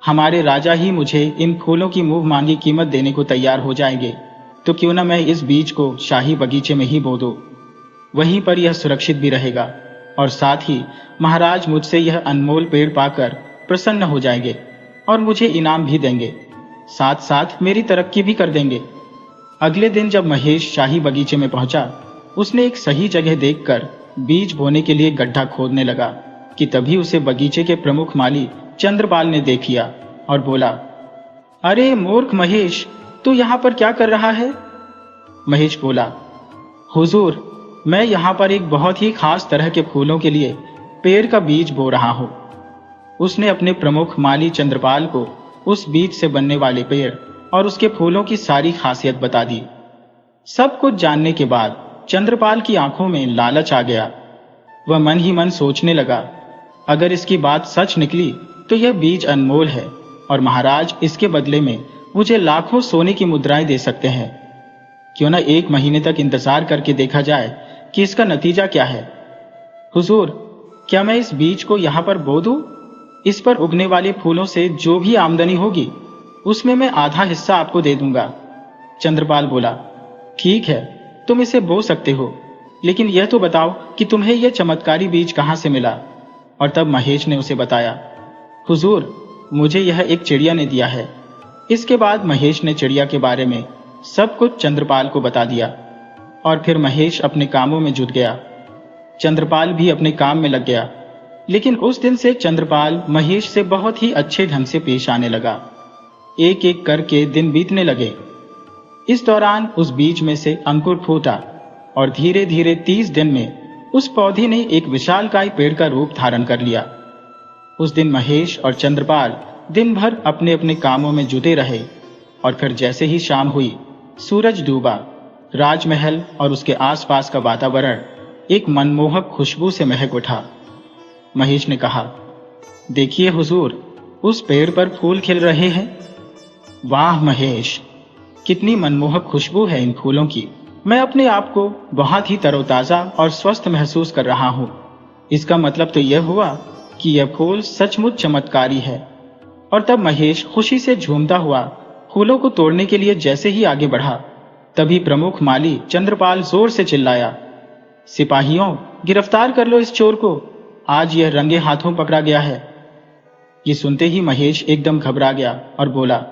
हमारे राजा ही मुझे इन फूलों की मुंह मांगी कीमत देने को तैयार हो जाएंगे, तो क्यों ना मैं इस बीज को शाही बगीचे में ही बो दूं। वहीं पर यह सुरक्षित भी रहेगा और साथ ही महाराज मुझसे यह अनमोल पेड़ पाकर प्रसन्न हो जाएंगे और मुझे इनाम भी देंगे, साथ साथ मेरी तरक्की भी कर देंगे। अगले दिन जब महेश शाही बगीचे में पहुंचा, उसने एक सही जगह देखकर बीज बोने के लिए गड्ढा खोदने लगा कि तभी उसे बगीचे के प्रमुख माली चंद्रपाल ने देख लिया और बोला, अरे मूर्ख महेश, तू यहाँ पर क्या कर रहा है? महेश बोला, हुजूर, मैं यहाँ पर एक बहुत ही खास तरह के फूलों के लिए पेड़ का बीज बो रहा हूँ। उसने अपने प्रमुख माली चंद्रपाल को उस बीज से बनने वाले पेड़ और उसके फूलों की सारी खासियत बता दी। सब कुछ जानने के बाद चंद्रपाल की आंखों में लालच आ गया। वह मन ही मन सोचने लगा, अगर इसकी बात सच निकली तो यह बीज अनमोल है और महाराज इसके बदले में मुझे लाखों सोने की मुद्राएं दे सकते हैं। क्यों न 1 महीने तक इंतजार करके देखा जाए कि इसका नतीजा क्या है। हुजूर, क्या मैं इस बीज को यहाँ पर बो दूं? इस पर उगने वाले फूलों से जो भी आमदनी होगी उसमें मैं आधा हिस्सा आपको दे दूंगा। चंद्रपाल बोला, ठीक है, तुम इसे बो सकते हो, लेकिन यह तो बताओ कि तुम्हें यह चमत्कारी बीज कहाँ से मिला। और तब महेश ने उसे बताया, हुजूर, मुझे यह एक चिड़िया ने दिया है। इसके बाद महेश ने चिड़िया के बारे में सब कुछ चंद्रपाल को बता दिया और फिर महेश अपने कामों में जुट गया। चंद्रपाल भी अपने काम में लग गया, लेकिन उस दिन से चंद्रपाल महेश से बहुत ही अच्छे ढंग से पेश आने लगा। एक एक करके दिन बीतने लगे। इस दौरान उस बीज में से अंकुर फूटा और धीरे धीरे 30 दिन में उस पौधे ने एक विशालकाय पेड़ का रूप धारण कर लिया। उस दिन महेश और चंद्रपाल दिन भर अपने अपने कामों में जुटे रहे और फिर जैसे ही शाम हुई, सूरज डूबा। राजमहल और उसके आसपास का वातावरण एक मनमोहक खुशबू से महक उठा। महेश ने कहा, देखिए हुजूर, उस पेड़ पर फूल खिल रहे हैं। वाह महेश, कितनी मनमोहक खुशबू है इन फूलों की। मैं अपने आप को बहुत ही तरोताजा और स्वस्थ महसूस कर रहा हूँ। इसका मतलब तो यह हुआ कि यह फूल सचमुच चमत्कारी है। और तब महेश खुशी से झूमता हुआ फूलों को तोड़ने के लिए जैसे ही आगे बढ़ा, तभी प्रमुख माली चंद्रपाल जोर से चिल्लाया, सिपाहियों, गिरफ्तार कर लो इस चोर को, आज यह रंगे हाथों पकड़ा गया है। ये सुनते ही महेश एकदम घबरा गया और बोला,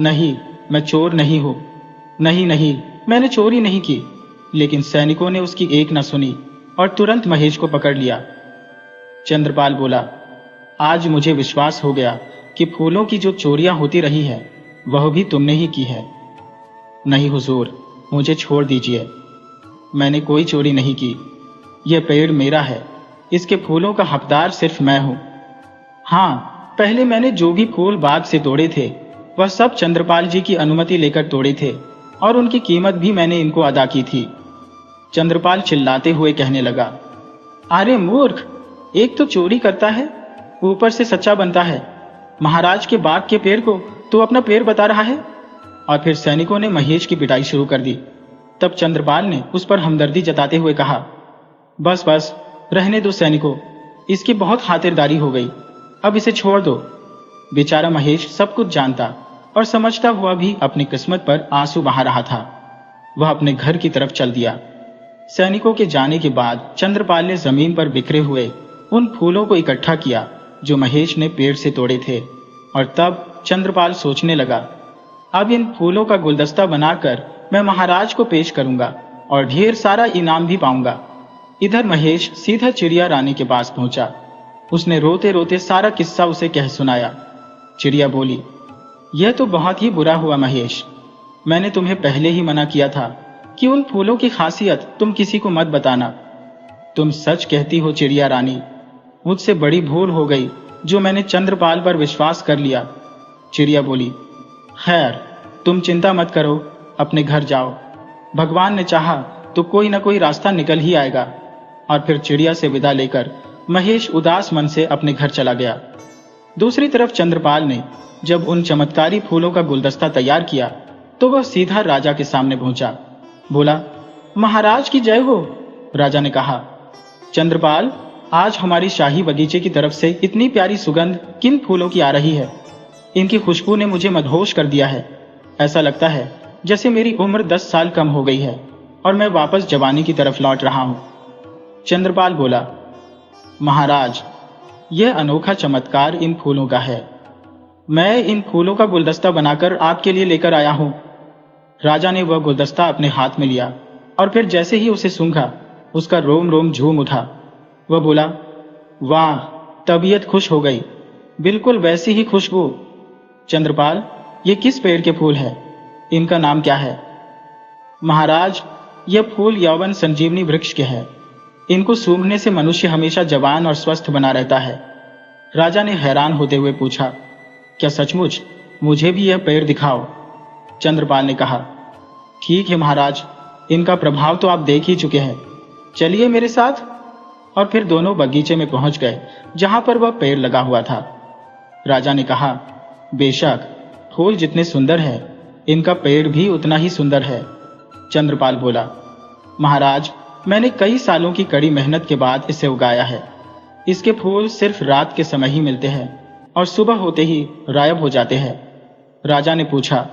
नहीं, मैं चोर नहीं हूं। नहीं नहीं, मैंने चोरी नहीं की। लेकिन सैनिकों ने उसकी एक न सुनी और तुरंत महेश को पकड़ लिया। चंद्रपाल बोला, आज मुझे विश्वास हो गया कि फूलों की जो चोरियां होती रही है वह भी तुमने ही की है। नहीं हुजूर, मुझे छोड़ दीजिए, मैंने कोई चोरी नहीं की। यह पेड़ मेरा है, इसके फूलों का हकदार सिर्फ मैं हूं। हाँ, पहले मैंने जो भी फूल बाग से तोड़े थे वह सब चंद्रपाल जी की अनुमति लेकर तोड़े थे और उनकी कीमत भी मैंने इनको अदा की थी। चंद्रपाल चिल्लाते हुए कहने लगा, अरे मूर्ख, एक तो चोरी करता है, ऊपर से सच्चा बनता है। महाराज के बाग के पेड़ को तो अपना पेड़ बता रहा है। और फिर सैनिकों ने महेश की पिटाई शुरू कर दी। तब चंद्रपाल ने उस पर हमदर्दी जताते हुए कहा, बस बस, रहने दो सैनिकों, इसकी बहुत खातिरदारी हो गई, अब इसे छोड़ दो। बेचारा महेश सब कुछ जानता और समझता हुआ भी अपनी किस्मत पर आंसू बहा रहा था। वह अपने घर की तरफ चल दिया। सैनिकों के जाने के बाद चंद्रपाल ने जमीन पर बिखरे हुए उन फूलों को इकट्ठा किया जो महेश ने पेड़ से तोड़े थे। और तब चंद्रपाल सोचने लगा, अब इन फूलों का गुलदस्ता बनाकर मैं महाराज को पेश करूंगा और ढेर सारा इनाम भी पाऊंगा। इधर महेश सीधा चिड़िया रानी के पास पहुंचा। उसने रोते रोते सारा किस्सा उसे कह सुनाया। चिड़िया बोली, यह तो बहुत ही बुरा हुआ महेश, मैंने तुम्हें पहले ही मना किया था कि उन फूलों की खासियत तुम किसी को मत बताना। तुम सच कहती हो चिड़िया रानी, मुझसे बड़ी भूल हो गई जो मैंने चंद्रपाल पर विश्वास कर लिया। चिड़िया बोली, खैर, तुम चिंता मत करो, अपने घर जाओ, भगवान ने चाहा तो कोई ना कोई रास्ता निकल ही आएगा। और फिर चिड़िया से विदा लेकर महेश उदास मन से अपने घर चला गया। दूसरी तरफ चंद्रपाल ने जब उन चमत्कारी फूलों का गुलदस्ता तैयार किया तो वह सीधा राजा के सामने पहुंचा। बोला, महाराज की जय हो। राजा ने कहा, चंद्रपाल, आज हमारी शाही बगीचे की तरफ से इतनी प्यारी सुगंध किन फूलों की आ रही है। इनकी खुशबू ने मुझे मदहोश कर दिया है। ऐसा लगता है जैसे मेरी उम्र 10 साल कम हो गई है और मैं वापस जवानी की तरफ लौट रहा हूं। चंद्रपाल बोला, महाराज, यह अनोखा चमत्कार इन फूलों का है। मैं इन फूलों का गुलदस्ता बनाकर आपके लिए लेकर आया हूं। राजा ने वह गुलदस्ता अपने हाथ में लिया और फिर जैसे ही उसे सूंघा उसका रोम रोम झूम उठा। वह बोला, वाह, तबीयत खुश हो गई, बिल्कुल वैसी ही खुशबू। चंद्रपाल, ये किस पेड़ के फूल है? इनका नाम क्या है? महाराज, यह फूल यौवन संजीवनी वृक्ष के हैं। इनको सूंघने से मनुष्य हमेशा जवान और स्वस्थ बना रहता है। राजा ने हैरान होते हुए पूछा, क्या सचमुच? मुझे भी यह पेड़ दिखाओ। चंद्रपाल ने कहा, ठीक है महाराज, इनका प्रभाव तो आप देख ही चुके हैं, चलिए मेरे साथ। और फिर दोनों बगीचे में पहुंच गए जहां पर वह पेड़ लगा हुआ था। राजा ने कहा, बेशक फूल जितने सुंदर है, इनका पेड़ भी उतना ही सुंदर है। चंद्रपाल बोला, महाराज, मैंने कई सालों की कड़ी मेहनत के बाद इसे उगाया है। इसके फूल सिर्फ रात के समय ही मिलते हैं और सुबह होते ही गायब हो जाते हैं। राजा ने पूछा,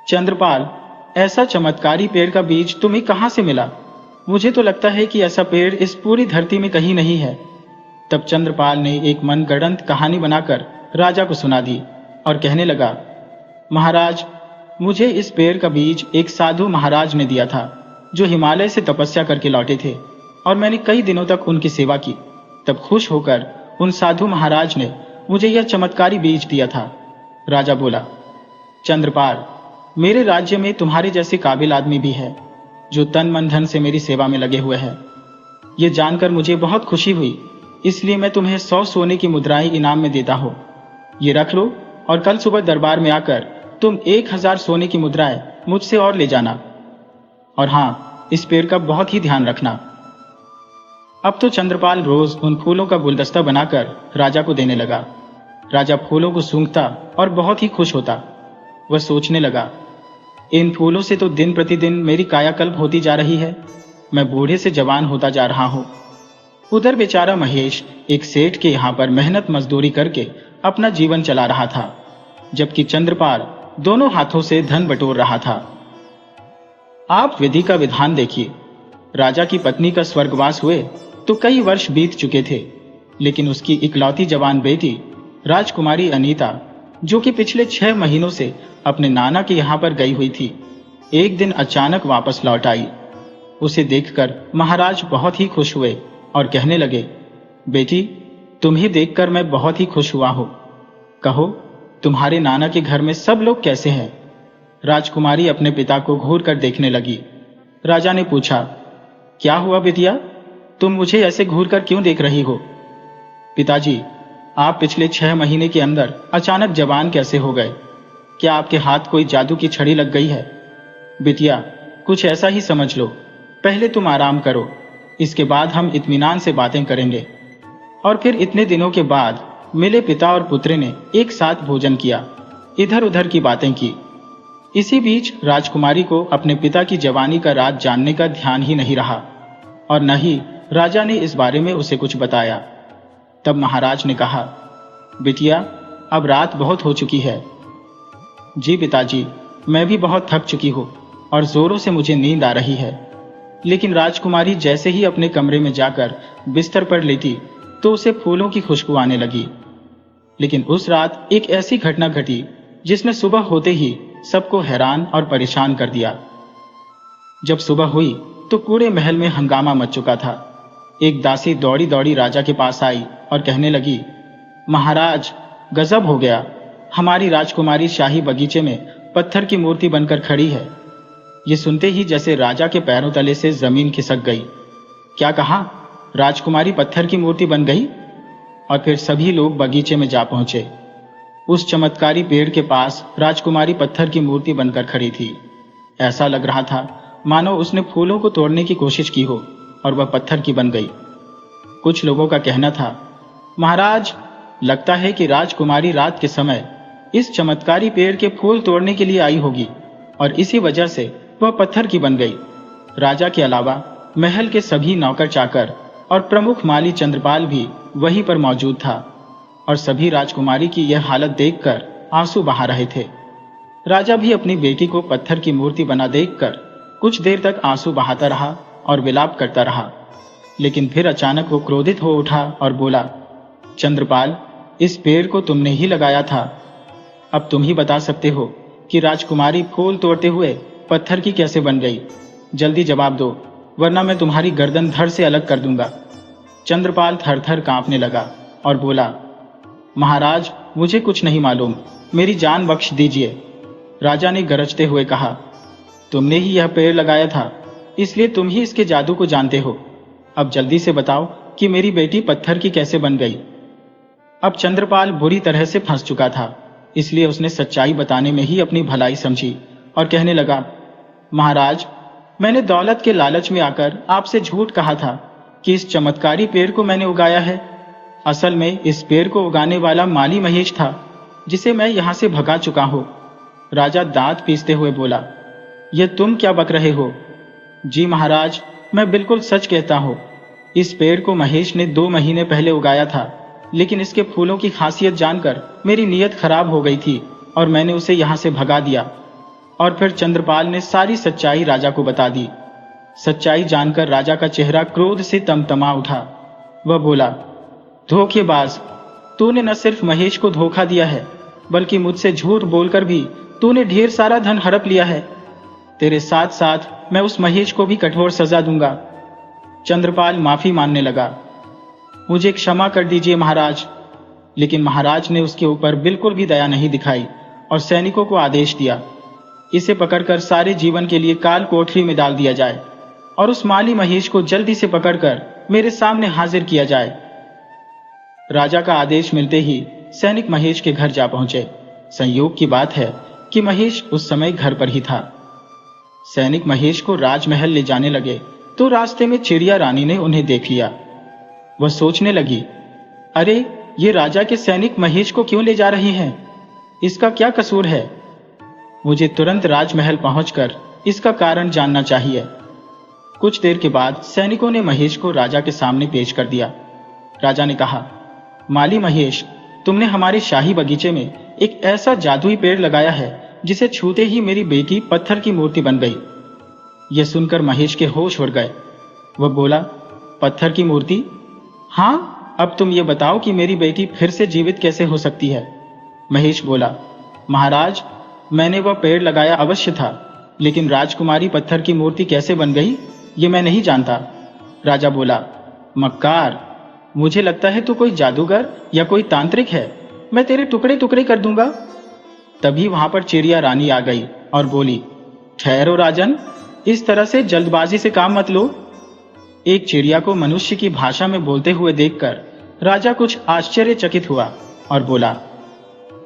चंद्रपाल, ऐसा चमत्कारी पेड़ का बीज तुम्हें कहां से मिला? मुझे तो लगता है कि ऐसा पेड़ इस पूरी धरती में कहीं नहीं है। तब चंद्रपाल ने एक मनगढ़ंत कहानी बनाकर राजा को सुना दी और कहने लगा, महाराज, मुझे इस पेड़ का बीज एक साधु महाराज ने दिया था जो हिमालय से तपस्या करके लौटे थे, और मैंने कई दिनों तक उनकी सेवा की। तब खुश होकर उन साधु महाराज ने मुझे यह चमत्कारी बीज दिया था। राजा बोला, चंद्रपाल, मेरे राज्य में तुम्हारे जैसे काबिल आदमी भी है जो तन मन धन से मेरी सेवा में लगे हुए हैं। ये जानकर मुझे बहुत खुशी हुई, इसलिए मैं तुम्हें 100 सोने की मुद्राएं इनाम में देता हूँ। ये रख लो और कल सुबह दरबार में आकर तुम 1000 सोने की मुद्राएं मुझसे और ले जाना। और हाँ, इस पेड़ का बहुत ही ध्यान रखना। अब तो चंद्रपाल रोज उन फूलों का गुलदस्ता बनाकर राजा को देने लगा। राजा फूलों को सूंघता और बहुत ही खुश होता। वह सोचने लगा, इन फूलों से तो दिन प्रतिदिन मेरी कायाकल्प होती जा रही है। मैं बूढ़े से जवान होता जा रहा हूं। उधर बेचारा महेश एक सेठ के यहां पर मेहनत मजदूरी करके अपना जीवन चला रहा था, जबकि चंद्रपाल दोनों हाथों से धन बटोर रहा था। आप विधि का विधान देखिए। राजा की पत्नी का स्वर्गवास हुए तो कई वर्ष बीत चुके थे, लेकिन उसकी इकलौती जवान बेटी राजकुमारी अनीता, जो कि पिछले 6 महीनों से अपने नाना के यहाँ पर गई हुई थी, एक दिन अचानक वापस लौट आई। उसे देखकर महाराज बहुत ही खुश हुए और कहने लगे, बेटी, तुम्हें देखकर मैं बहुत ही खुश हुआ हूं। कहो, तुम्हारे नाना के घर में सब लोग कैसे हैं? राजकुमारी अपने पिता को घूर कर देखने लगी। राजा ने पूछा, क्या हुआ बिटिया, तुम मुझे ऐसे घूर कर क्यों देख रही हो? पिताजी, आप पिछले 6 महीने के अंदर अचानक जवान कैसे हो गए? क्या आपके हाथ कोई जादू की छड़ी लग गई है? बिटिया, कुछ ऐसा ही समझ लो। पहले तुम आराम करो, इसके बाद हम इत्मीनान से बातें करेंगे। और फिर इतने दिनों के बाद मिले पिता और पुत्र ने एक साथ भोजन किया, इधर उधर की बातें की। इसी बीच राजकुमारी को अपने पिता की जवानी का राज जानने का ध्यान ही नहीं रहा, और न ही राजा ने इस बारे में उसे कुछ बताया। तब महाराज ने कहा, बिटिया, अब रात बहुत हो चुकी है। जी पिताजी, मैं भी बहुत थक चुकी हूँ और जोरों से मुझे नींद आ रही है। लेकिन राजकुमारी जैसे ही अपने कमरे में जाकर बिस्तर पर लेटी तो उसे फूलों की खुशबू आने लगी। लेकिन उस रात एक ऐसी घटना घटी जिसने सुबह होते ही सबको हैरान और परेशान कर दिया। जब सुबह हुई तो पूरे महल में हंगामा मच चुका था। एक दासी दौड़ी दौड़ी राजा के पास आई और कहने लगी, महाराज, गजब हो गया, हमारी राजकुमारी शाही बगीचे में पत्थर की मूर्ति बनकर खड़ी है। ये सुनते ही जैसे राजा के पैरों तले से जमीन खिसक गई। क्या कहा? राजकुमारी पत्थर की मूर्ति बन गई? और फिर सभी लोग बगीचे में जा पहुंचे। उस चमत्कारी पेड़ के पास राजकुमारी पत्थर की मूर्ति बनकर खड़ी थी। ऐसा लग रहा था मानो उसने फूलों को तोड़ने की कोशिश की हो और वह पत्थर की बन गई। कुछ लोगों का कहना था, महाराज, लगता है कि राजकुमारी रात के समय इस चमत्कारी पेड़ के फूल तोड़ने के लिए आई होगी और इसी वजह से वह पत्थर की बन गई। राजा के अलावा महल के सभी नौकर चाकर और प्रमुख माली चंद्रपाल भी वहीं पर मौजूद था और सभी राजकुमारी की यह हालत देखकर आंसू बहा रहे थे। राजा भी अपनी बेटी को पत्थर की मूर्ति बना देखकर कुछ देर तक आंसू बहाता रहा और विलाप करता रहा, लेकिन फिर अचानक वो क्रोधित हो उठा और बोला, चंद्रपाल, इस पेड़ को तुमने ही लगाया था। अब तुम ही बता सकते हो कि राजकुमारी फूल तोड़ते हुए पत्थर की कैसे बन गई। जल्दी जवाब दो, वरना मैं तुम्हारी गर्दन धड़ से अलग कर दूंगा। चंद्रपाल थर थर कांपने लगा और बोला, महाराज, मुझे कुछ नहीं मालूम, मेरी जान बख्श दीजिए। राजा ने गरजते हुए कहा, तुमने ही यह पेड़ लगाया था, इसलिए तुम ही इसके जादू को जानते हो। अब जल्दी से बताओ कि मेरी बेटी पत्थर की कैसे बन गई। अब चंद्रपाल बुरी तरह से फंस चुका था, इसलिए उसने सच्चाई बताने में ही अपनी भलाई समझी और कहने लगा, महाराज, मैंने दौलत के लालच में आकर आपसे झूठ कहा था कि इस चमत्कारी पेड़ को मैंने उगाया है। असल में इस पेड़ को उगाने वाला माली महेश था, जिसे मैं यहाँ से भगा चुका हूँ। राजा दांत पीसते हुए बोला, ये तुम क्या बक रहे हो? जी महाराज, मैं बिल्कुल सच कहता हूँ। इस पेड़ को महेश ने 2 महीने पहले उगाया था, लेकिन इसके फूलों की खासियत जानकर मेरी नीयत खराब हो गई थी और मैंने उसे यहाँ से भगा दिया। और फिर चंद्रपाल ने सारी सच्चाई राजा को बता दी। सच्चाई जानकर राजा का चेहरा क्रोध से तमतमा उठा। वह बोला, धोखेबाज, तूने न सिर्फ महेश को धोखा दिया है, बल्कि मुझसे झूठ बोलकर भी तूने ढेर सारा धन हड़प लिया है। तेरे साथ साथ मैं उस महेश को भी कठोर सजा दूंगा। चंद्रपाल माफी मांगने लगा। मुझे क्षमा कर दीजिए महाराज। लेकिन महाराज ने उसके ऊपर बिल्कुल भी दया नहीं दिखाई और सैनिकों को आदेश दिया, इसे पकड़कर सारे जीवन के लिए काल कोठरी में डाल दिया जाए और उस माली महेश को जल्दी से पकड़कर मेरे सामने हाजिर किया जाए। राजा का आदेश मिलते ही सैनिक महेश के घर जा पहुंचे। संयोग की बात है कि महेश उस समय घर पर ही था। सैनिक महेश को राजमहल ले जाने लगे तो रास्ते में चिड़िया रानी ने उन्हें देख लिया। वह सोचने लगी, अरे ये राजा के सैनिक महेश को क्यों ले जा रहे हैं? इसका क्या कसूर है? मुझे तुरंत राजमहल पहुंचकर इसका कारण जानना चाहिए। कुछ देर के बाद सैनिकों ने महेश को राजा के सामने पेश कर दिया। राजा ने कहा, माली महेश, तुमने हमारे शाही बगीचे में एक ऐसा जादुई पेड़ लगाया है जिसे छूते ही मेरी बेटी पत्थर की मूर्ति बन गई। यह सुनकर महेश के होश उड़ गए। वह बोला, पत्थर की मूर्ति? हाँ, अब तुम ये बताओ कि मेरी बेटी फिर से जीवित कैसे हो सकती है? महेश बोला, महाराज, मैंने वह पेड़ लगाया अवश्य था, लेकिन राजकुमारी पत्थर की मूर्ति कैसे बन गई ये मैं नहीं जानता। राजा बोला, मक्कार, मुझे लगता है तू कोई जादूगर या कोई तांत्रिक है। मैं तेरे टुकड़े टुकड़े कर दूंगा। तभी वहां पर चिड़िया रानी आ गई और बोली, ठहरो राजन, इस तरह से जल्दबाजी से काम मत लो। एक चिड़िया को मनुष्य की भाषा में बोलते हुए देखकर राजा कुछ आश्चर्यचकित हुआ और बोला,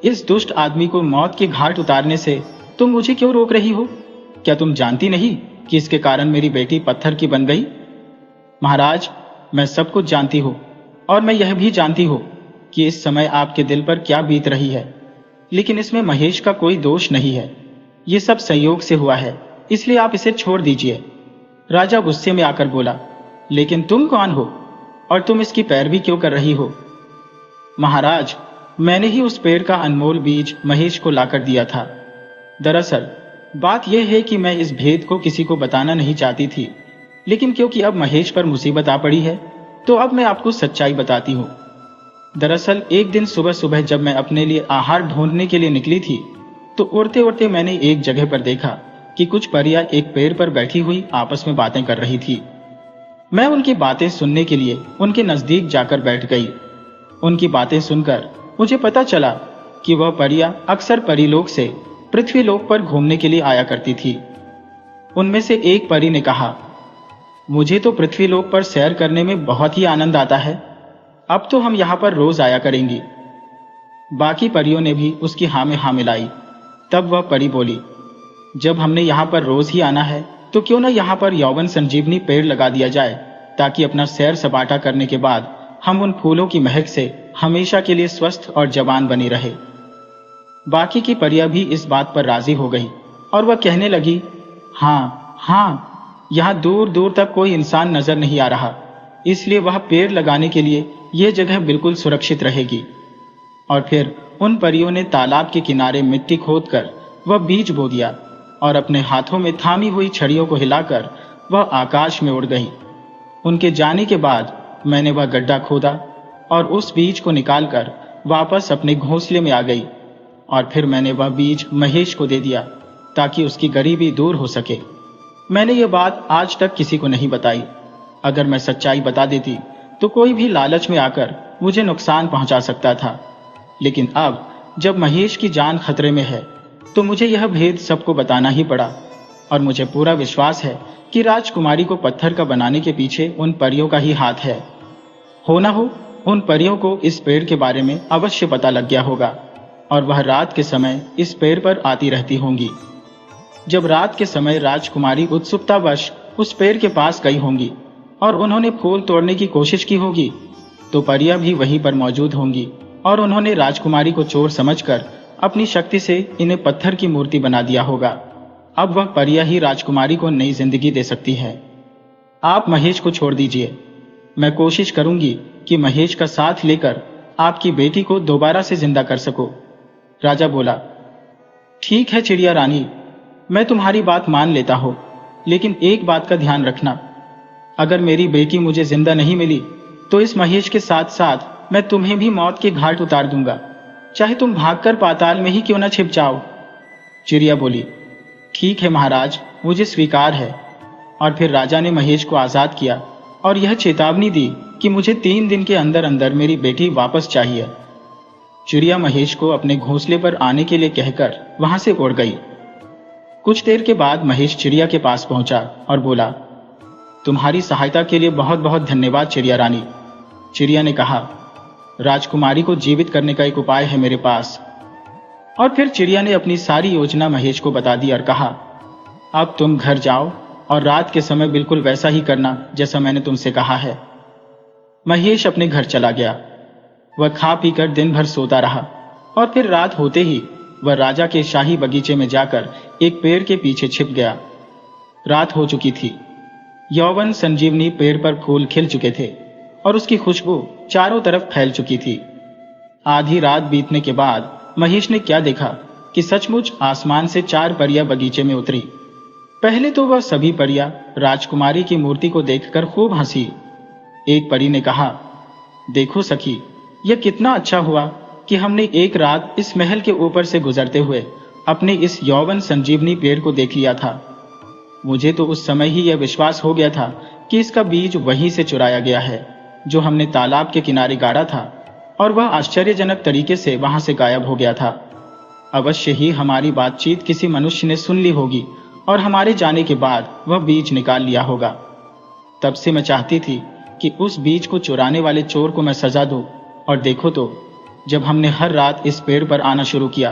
इस दुष्ट आदमी को मौत के घाट उतारने से तुम मुझे क्यों रोक रही हो? क्या तुम जानती नहीं कि इसके कारण मेरी बेटी पत्थर की बन गई? महाराज, मैं सब कुछ जानती हूँ और मैं यह भी जानती हूँ कि इस समय आपके दिल पर क्या बीत रही है, लेकिन इसमें महेश का कोई दोष नहीं है। ये सब संयोग से हुआ है, इसलिए आप इसे छोड़ दीजिए। राजा गुस्से में आकर बोला, लेकिन तुम कौन हो और तुम इसकी पैरवी क्यों कर रही हो? महाराज, मैंने ही उस पेड़ का अनमोल बीज महेश को लाकर दिया था। दरअसल बात यह है कि मैं इस भेद को किसी को बताना नहीं चाहती थी, लेकिन क्योंकि अब महेश पर मुसीबत आ पड़ी है तो अब मैं आपको सच्चाई बताती हूँ। दरअसल एक दिन सुबह सुबह जब मैं अपने लिए आहार ढूंढने के लिए निकली थी तो उड़ते उड़ते मैंने एक जगह पर देखा कि कुछ परियां एक पेड़ पर बैठी हुई आपस में बातें कर रही थी। मैं उनकी बातें सुनने के लिए उनके नजदीक जाकर बैठ गई। उनकी बातें सुनकर मुझे पता चला कि वह परियां अक्सर परीलोक से पृथ्वीलोक पर घूमने के लिए आया करती थी। उनमें से एक परी ने कहा, मुझे तो पृथ्वीलोक पर सैर करने में बहुत ही आनंद आता है, अब तो हम यहाँ पर रोज आया करेंगी। बाकी परियों ने भी उसकी हाँ में हाँ मिलाई। तब वह परी बोली, जब हमने यहाँ पर रोज ही आना है तो क्यों न यहाँ पर यौवन संजीवनी पेड़ लगा दिया जाए, ताकि अपना सैर सपाटा करने के बाद हम उन फूलों की महक से हमेशा के लिए स्वस्थ और जवान बनी रहे। बाकी की परियां भी इस बात पर राजी हो गई और वह कहने लगी, हाँ हाँ, यहाँ दूर दूर तक कोई इंसान नजर नहीं आ रहा, इसलिए वह पेड़ लगाने के लिए यह जगह बिल्कुल सुरक्षित रहेगी। और फिर उन परियों ने तालाब के किनारे मिट्टी खोदकर वह बीज बो दिया और अपने हाथों में थामी हुई छड़ियों को हिलाकर वह आकाश में उड़ गई। उनके जाने के बाद मैंने वह गड्ढा खोदा और उस बीज को निकालकर वापस अपने घोंसले में आ गई और फिर मैंने वह बीज महेश को दे दिया ताकि उसकी गरीबी दूर हो सके। मैंने ये बात आज तक किसी को नहीं बताई। अगर मैं सच्चाई बता देती तो कोई भी लालच में आकर मुझे नुकसान पहुंचा सकता था, लेकिन अब जब महेश की जान खतरे में है तो मुझे यह भेद सबको बताना ही पड़ा। और मुझे पूरा विश्वास है कि राजकुमारी को पत्थर का बनाने के पीछे उन परियों का ही हाथ है। हो ना हो, उन परियों को इस पेड़ के बारे में अवश्य पता लग गया होगा और वह रात के समय इस पेड़ पर आती रहती होंगी। जब रात के समय राजकुमारी उत्सुकतावश उस पेड़ के पास गई होंगी और उन्होंने फूल तोड़ने की कोशिश की होगी तो परियां भी वहीं पर मौजूद होंगी और उन्होंने राजकुमारी को चोर समझकर अपनी शक्ति से इन्हें पत्थर की मूर्ति बना दिया होगा। अब वह परियां ही राजकुमारी को नई जिंदगी दे सकती है। आप महेश को छोड़ दीजिए। मैं कोशिश करूंगी कि महेश का साथ लेकर आपकी बेटी को दोबारा से जिंदा कर सको। राजा बोला, ठीक है चिड़िया रानी, मैं तुम्हारी बात मान लेता हूं, लेकिन एक बात का ध्यान रखना, अगर मेरी बेटी मुझे जिंदा नहीं मिली तो इस महेश के साथ साथ मैं तुम्हें भी मौत के घाट उतार दूंगा, चाहे तुम भागकर पाताल में ही क्यों न छिप जाओ। चिड़िया बोली, ठीक है महाराज, मुझे स्वीकार है। और फिर राजा ने महेश को आजाद किया और यह चेतावनी दी कि मुझे 3 दिन के अंदर अंदर मेरी बेटी वापस चाहिए। चिड़िया महेश को अपने घोंसले पर आने के लिए कहकर वहां से उड़ गई। कुछ देर के बाद महेश चिड़िया के पास पहुंचा और बोला, तुम्हारी सहायता के लिए बहुत बहुत धन्यवाद चिड़िया रानी। चिड़िया ने कहा, राजकुमारी को जीवित करने का एक उपाय है मेरे पास। और फिर चिड़िया ने अपनी सारी योजना महेश को बता दी और कहा, अब तुम घर जाओ और रात के समय बिल्कुल वैसा ही करना जैसा मैंने तुमसे कहा है। महेश अपने घर चला गया। वह खा पीकर दिन भर सोता रहा और फिर रात होते ही वह राजा के शाही बगीचे में जाकर एक पेड़ के पीछे छिप गया। रात हो चुकी थी। यौवन संजीवनी पेड़ पर फूल खिल चुके थे और उसकी खुशबू चारों तरफ फैल चुकी थी। आधी रात बीतने के बाद महेश ने क्या देखा कि सचमुच आसमान से 4 परियां बगीचे में उतरी। पहले तो वह सभी परियां राजकुमारी की मूर्ति को देखकर खूब हंसी। एक परी ने कहा, देखो सखी, यह कितना अच्छा हुआ कि हमने एक रात इस महल के ऊपर से गुजरते हुए अपने इस यौवन संजीवनी पेड़ को देख लिया था। मुझे तो उस समय ही यह विश्वास हो गया था कि इसका बीज वहीं से चुराया गया है जो हमने तालाब के किनारे गाड़ा था और वह आश्चर्यजनक तरीके से वहां से गायब हो गया था। अवश्य ही हमारी बातचीत किसी मनुष्य ने सुन ली होगी और हमारे जाने के बाद वह बीज निकाल लिया होगा। तब से मैं चाहती थी कि उस बीज को चुराने वाले चोर को मैं सजा दूं, और देखो तो जब हमने हर रात इस पेड़ पर आना शुरू किया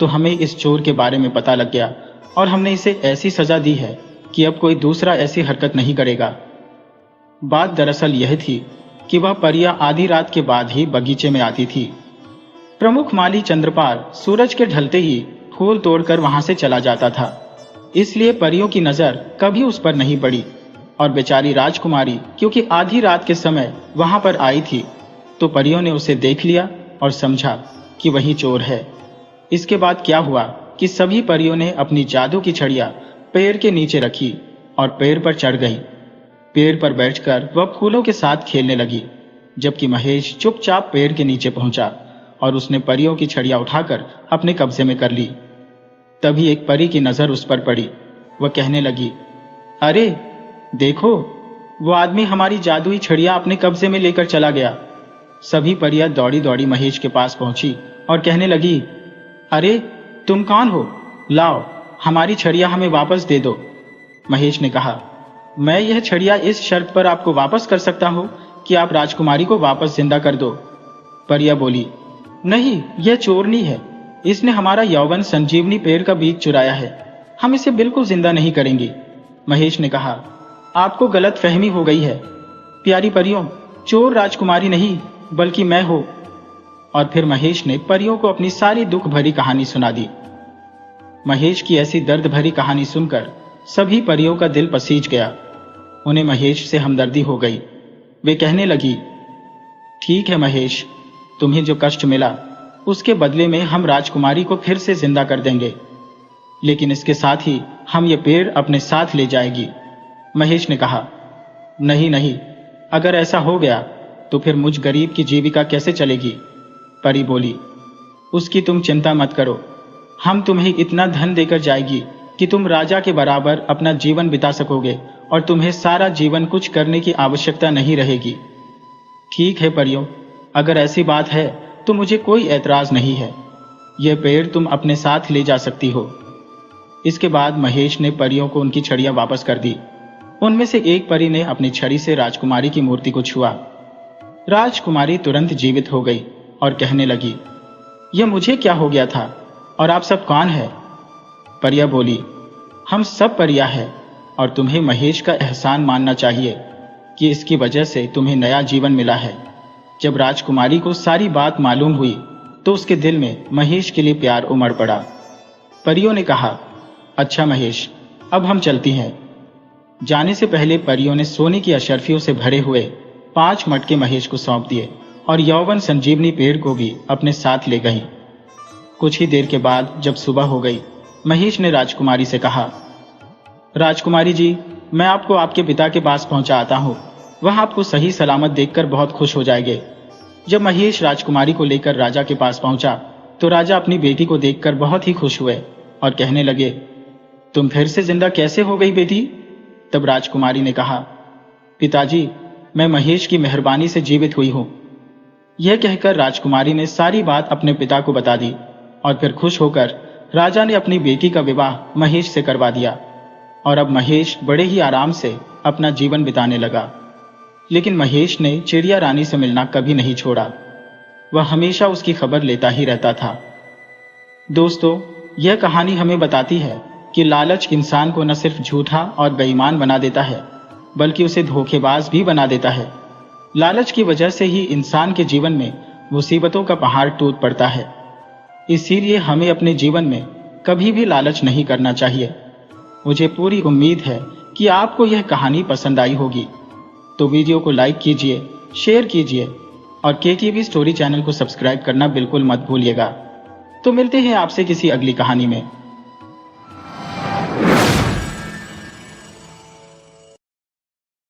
तो हमें इस चोर के बारे में पता लग गया और हमने इसे ऐसी सजा दी है कि अब कोई दूसरा ऐसी हरकत नहीं करेगा। बात दरअसल यह थी कि वह परियां आधी रात के बाद ही बगीचे में आती थी। प्रमुख माली चंद्रपाल सूरज के ढलते ही फूल तोड़कर वहां से चला जाता था, इसलिए परियों की नजर कभी उस पर नहीं पड़ी। और बेचारी राजकुमारी क्योंकि आधी रात के समय वहां पर आई थी तो परियों ने उसे देख लिया और समझा कि वही चोर है। इसके बाद क्या हुआ कि सभी परियों ने अपनी जादू की छड़ियां पेड़ के नीचे रखी और पेड़ पर चढ़ गई। पेड़ पर बैठकर वह फूलों के साथ खेलने लगी, जबकि महेश चुपचाप पेड़ के नीचे पहुंचा और उसने परियों की छड़ियां उठाकर अपने कब्जे में कर ली। तभी एक परी की नजर उस पर पड़ी। वह कहने लगी, अरे देखो, वो आदमी हमारी जादुई छड़ियां अपने कब्जे में लेकर चला गया। सभी परियां दौड़ी दौड़ी महेश के पास पहुंची और कहने लगी, अरे तुम कौन हो? लाओ, हमारी छड़ियां हमें वापस दे दो। महेश ने कहा, मैं यह छड़ियां इस शर्त पर आपको वापस कर सकता हूं कि आप राजकुमारी को वापस जिंदा कर दो। परियां बोली, नहीं, यह चोरनी है। इसने हमारा यौवन संजीवनी पेड़ का बीज चुराया है। हम इसे बिल्कुल जिंदा नहीं करेंगे। महेश ने कहा, आपको गलत फहमी हो गई है। प्यारी परियों, चोर राजकुमारी नहीं बल्कि मैं हूं। और फिर महेश ने परियों को अपनी सारी दुख भरी कहानी सुना दी। महेश की ऐसी दर्द भरी कहानी सुनकर सभी परियों का दिल पसीज गया। उन्हें महेश से हमदर्दी हो गई। वे कहने लगी, ठीक है महेश, तुम्हें जो कष्ट मिला उसके बदले में हम राजकुमारी को फिर से जिंदा कर देंगे, लेकिन इसके साथ ही हम ये पेड़ अपने साथ ले जाएगी। महेश ने कहा, नहीं नहीं, अगर ऐसा हो गया तो फिर मुझ गरीब की जीविका कैसे चलेगी? परी बोली, उसकी तुम चिंता मत करो। हम तुम्हें इतना धन देकर जाएगी कि तुम राजा के बराबर अपना जीवन बिता सकोगे और तुम्हें सारा जीवन कुछ करने की आवश्यकता नहीं रहेगी। ठीक है परियों, अगर ऐसी बात है तो मुझे कोई ऐतराज नहीं है। यह पेड़ तुम अपने साथ ले जा सकती हो। इसके बाद महेश ने परियों को उनकी छड़ियां वापस कर दी। उनमें से एक परी ने अपनी छड़ी से राजकुमारी की मूर्ति को छुआ। राजकुमारी तुरंत जीवित हो गई और कहने लगी, यह मुझे क्या हो गया था और आप सब कौन है? परियां बोली, हम सब परियां हैं और तुम्हें महेश का एहसान मानना चाहिए। कि इसकी वजह से तुम्हें नया जीवन मिला है। जब राजकुमारी को सारी बात मालूम हुई तो उसके दिल में महेश के लिए प्यार उमड़ पड़ा। परियों ने कहा, अच्छा महेश, अब हम चलती हैं। जाने से पहले परियों ने सोने की अशर्फियों से भरे हुए 5 मटके महेश को सौंप दिए और यौवन संजीवनी पेड़ को भी अपने साथ ले गईं। कुछ ही देर के बाद जब सुबह हो गई, महेश ने राजकुमारी से कहा, राजकुमारी जी, मैं आपको आपके पिता के पास पहुंचा आता हूँ। वह आपको सही सलामत देखकर बहुत खुश हो जाएंगे। जब महेश राजकुमारी को लेकर राजा के पास पहुंचा तो राजा अपनी बेटी को देखकर बहुत ही खुश हुए और कहने लगे, तुम फिर से जिंदा कैसे हो गई बेटी? तब राजकुमारी ने कहा, पिताजी, मैं महेश की मेहरबानी से जीवित हुई हूं। यह कहकर राजकुमारी ने सारी बात अपने पिता को बता दी और फिर खुश होकर राजा ने अपनी बेटी का विवाह महेश से करवा दिया और अब महेश बड़े ही आराम से अपना जीवन बिताने लगा। लेकिन महेश ने चिड़िया रानी से मिलना कभी नहीं छोड़ा। वह हमेशा उसकी खबर लेता ही रहता था। दोस्तों, यह कहानी हमें बताती है कि लालच इंसान को न सिर्फ झूठा और बेईमान बना देता है, बल्कि उसे धोखेबाज भी बना देता है। लालच की वजह से ही इंसान के जीवन में मुसीबतों का पहाड़ टूट पड़ता है। इसीलिए हमें अपने जीवन में कभी भी लालच नहीं करना चाहिए। मुझे पूरी उम्मीद है कि आपको यह कहानी पसंद आई होगी। तो वीडियो को लाइक कीजिए, शेयर कीजिए और KTV स्टोरी चैनल को सब्सक्राइब करना बिल्कुल मत भूलिएगा। तो मिलते हैं आपसे किसी अगली कहानी में।